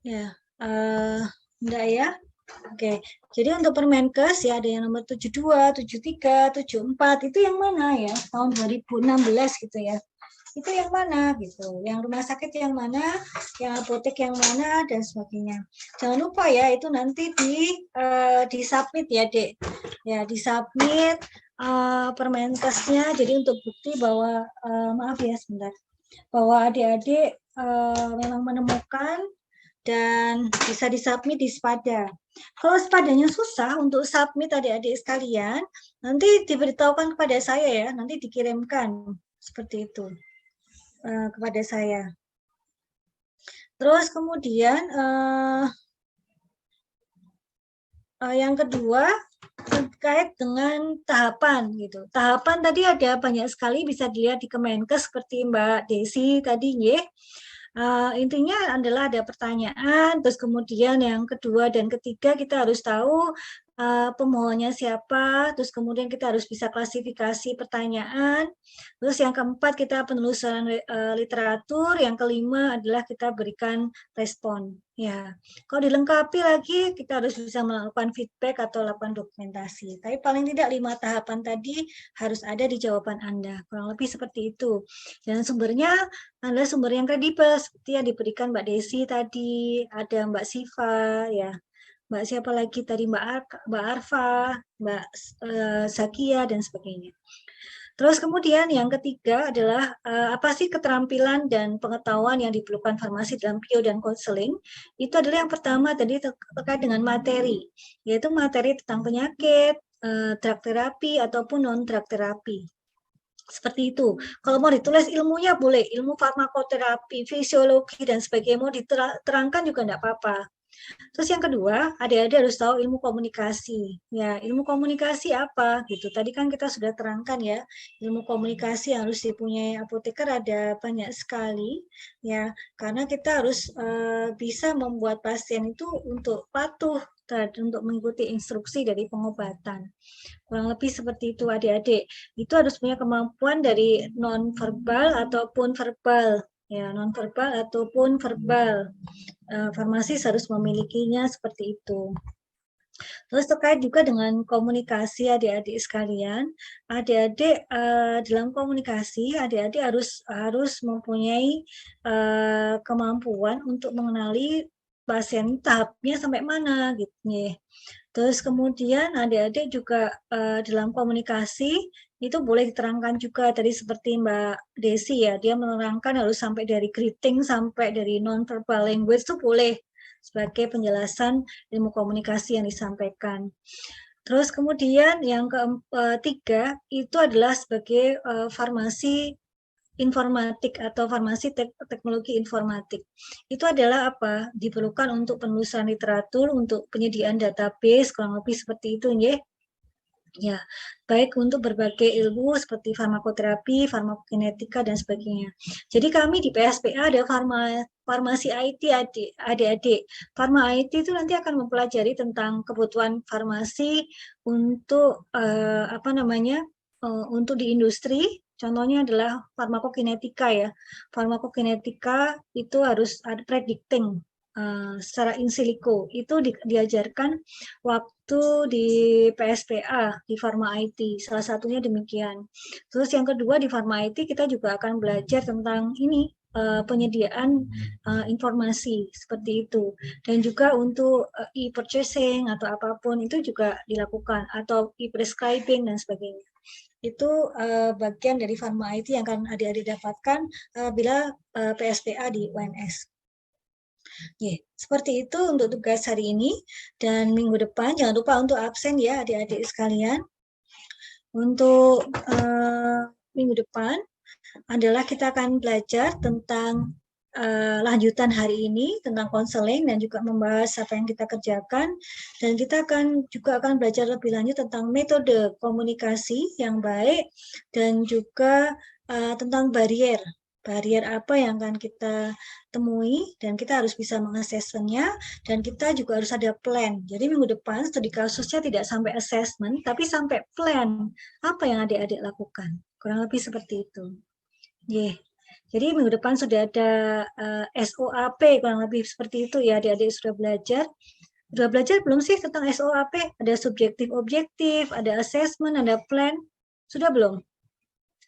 Ya, enggak ya? Oke, jadi untuk Permenkes ya ada yang nomor 72, 73, 74, itu yang mana ya? Tahun 2016 gitu ya. Itu yang mana gitu? Yang rumah sakit yang mana? Yang apotek yang mana? Dan sebagainya. Jangan lupa ya, itu nanti di submit ya, Dek. Ya, di submit Permenkesnya. Jadi untuk bukti bahwa, maaf ya sebentar, bahwa adik-adik memang menemukan dan bisa disubmit di Spada. Kalau Spadanya susah untuk submit adik-adik sekalian, nanti diberitahukan kepada saya ya, nanti dikirimkan seperti itu kepada saya. Terus kemudian yang kedua terkait dengan tahapan gitu. Tahapan tadi ada banyak sekali, bisa dilihat di Kemenkes seperti Mbak Desi tadi ya. Intinya adalah ada pertanyaan, terus kemudian yang kedua dan ketiga kita harus tahu pemohonnya siapa, terus kemudian kita harus bisa klasifikasi pertanyaan, terus yang keempat kita penelusuran literatur, yang kelima adalah kita berikan respon. Ya, kalau dilengkapi lagi kita harus bisa melakukan feedback atau lakukan dokumentasi. Tapi paling tidak 5 tahapan tadi harus ada di jawaban Anda, kurang lebih seperti itu. Dan sumbernya adalah sumber yang kredibel seperti yang diberikan Mbak Desi tadi, ada Mbak Siva, ya. Mbak siapa lagi tadi, Mbak Arfa, Mbak Zakia, dan sebagainya. Terus kemudian yang ketiga adalah apa sih keterampilan dan pengetahuan yang diperlukan farmasi dalam PIO dan konseling. Itu adalah yang pertama tadi terkait dengan materi, yaitu materi tentang penyakit, drug terapi ataupun non-drug terapi. Seperti itu. Kalau mau ditulis ilmunya boleh, ilmu farmakoterapi, fisiologi, dan sebagainya mau diterangkan juga enggak apa-apa. Terus yang kedua, adik-adik harus tahu ilmu komunikasi. Ya, ilmu komunikasi apa gitu. Tadi kan kita sudah terangkan ya, ilmu komunikasi yang harus dipunyai apoteker ada banyak sekali ya, karena kita harus bisa membuat pasien itu untuk patuh untuk mengikuti instruksi dari pengobatan. Kurang lebih seperti itu adik-adik. Itu harus punya kemampuan dari non-verbal ataupun verbal. Ya, non-verbal ataupun verbal. Farmasis harus memilikinya seperti itu. Terus terkait juga dengan komunikasi adik-adik sekalian, adik-adik dalam komunikasi adik-adik harus mempunyai kemampuan untuk mengenali pasien tahapnya sampai mana gitu ya. Terus kemudian adik-adik juga dalam komunikasi itu boleh diterangkan juga tadi seperti Mbak Desi ya, dia menerangkan harus sampai dari greeting sampai dari non-verbal language itu boleh sebagai penjelasan ilmu komunikasi yang disampaikan. Terus kemudian yang ketiga itu adalah sebagai farmasi informatik atau farmasi teknologi informatik. Itu adalah apa? Diperlukan untuk penelusuran literatur, untuk penyediaan database, kurang lebih seperti itu, ya. Ya, baik untuk berbagai ilmu seperti farmakoterapi, farmakokinetika, dan sebagainya. Jadi kami di PSPA ada farmasi IT adik-adik. Farma IT itu nanti akan mempelajari tentang kebutuhan farmasi untuk untuk di industri. Contohnya adalah farmakokinetika ya. Farmakokinetika itu harus ada predicting secara in silico. Itu diajarkan waktu di PSPA, di Pharma IT. Salah satunya demikian. Terus yang kedua di Pharma IT kita juga akan belajar tentang ini, penyediaan informasi seperti itu. Dan juga untuk e-purchasing atau apapun itu juga dilakukan. Atau e-prescribing dan sebagainya. Itu bagian dari Pharma IT yang akan adik-adik dapatkan bila PSPA di UNS. Seperti itu untuk tugas hari ini, dan minggu depan jangan lupa untuk absen ya adik-adik sekalian. Untuk minggu depan adalah kita akan belajar tentang lanjutan hari ini tentang konseling dan juga membahas apa yang kita kerjakan, dan kita juga akan belajar lebih lanjut tentang metode komunikasi yang baik dan juga tentang barrier apa yang akan kita temui, dan kita harus bisa mengassessmentnya, dan kita juga harus ada plan. Jadi minggu depan studi kasusnya tidak sampai assessment, tapi sampai plan apa yang adik-adik lakukan. Kurang lebih seperti itu. Jadi minggu depan sudah ada SOAP, kurang lebih seperti itu ya, adik-adik sudah belajar. Sudah belajar belum sih tentang SOAP? Ada subjektif objektif, ada assessment, ada plan. Sudah belum?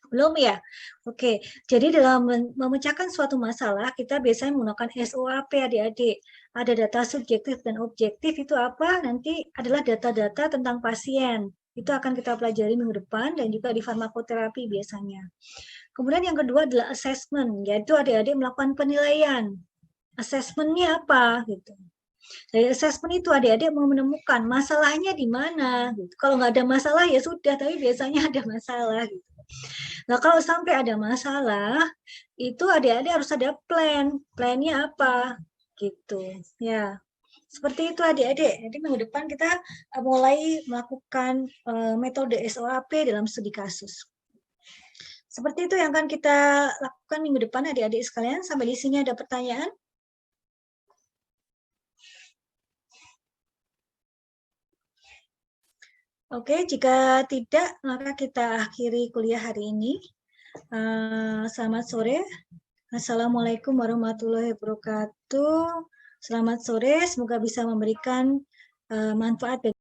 Belum ya? Oke, jadi dalam memecahkan suatu masalah, kita biasanya menggunakan SOAP adik-adik. Ada data subjektif dan objektif, itu apa? Nanti adalah data-data tentang pasien. Itu akan kita pelajari minggu depan, dan juga di farmakoterapi biasanya. Kemudian yang kedua adalah assessment, yaitu adik-adik melakukan penilaian. Assessment-nya apa? Gitu. Dari assessment itu adik-adik mau menemukan masalahnya di mana. Gitu. Kalau nggak ada masalah ya sudah, tapi biasanya ada masalah. Gitu. Nah, kalau sampai ada masalah, itu adik-adik harus ada plan. Plan-nya apa? Gitu. Ya, seperti itu adik-adik. Jadi minggu depan kita mulai melakukan metode SOAP dalam studi kasus. Seperti itu yang akan kita lakukan minggu depan adik-adik sekalian. Sampai di sini ada pertanyaan? Oke, jika tidak, maka kita akhiri kuliah hari ini. Selamat sore. Assalamualaikum warahmatullahi wabarakatuh. Selamat sore, semoga bisa memberikan manfaat bagi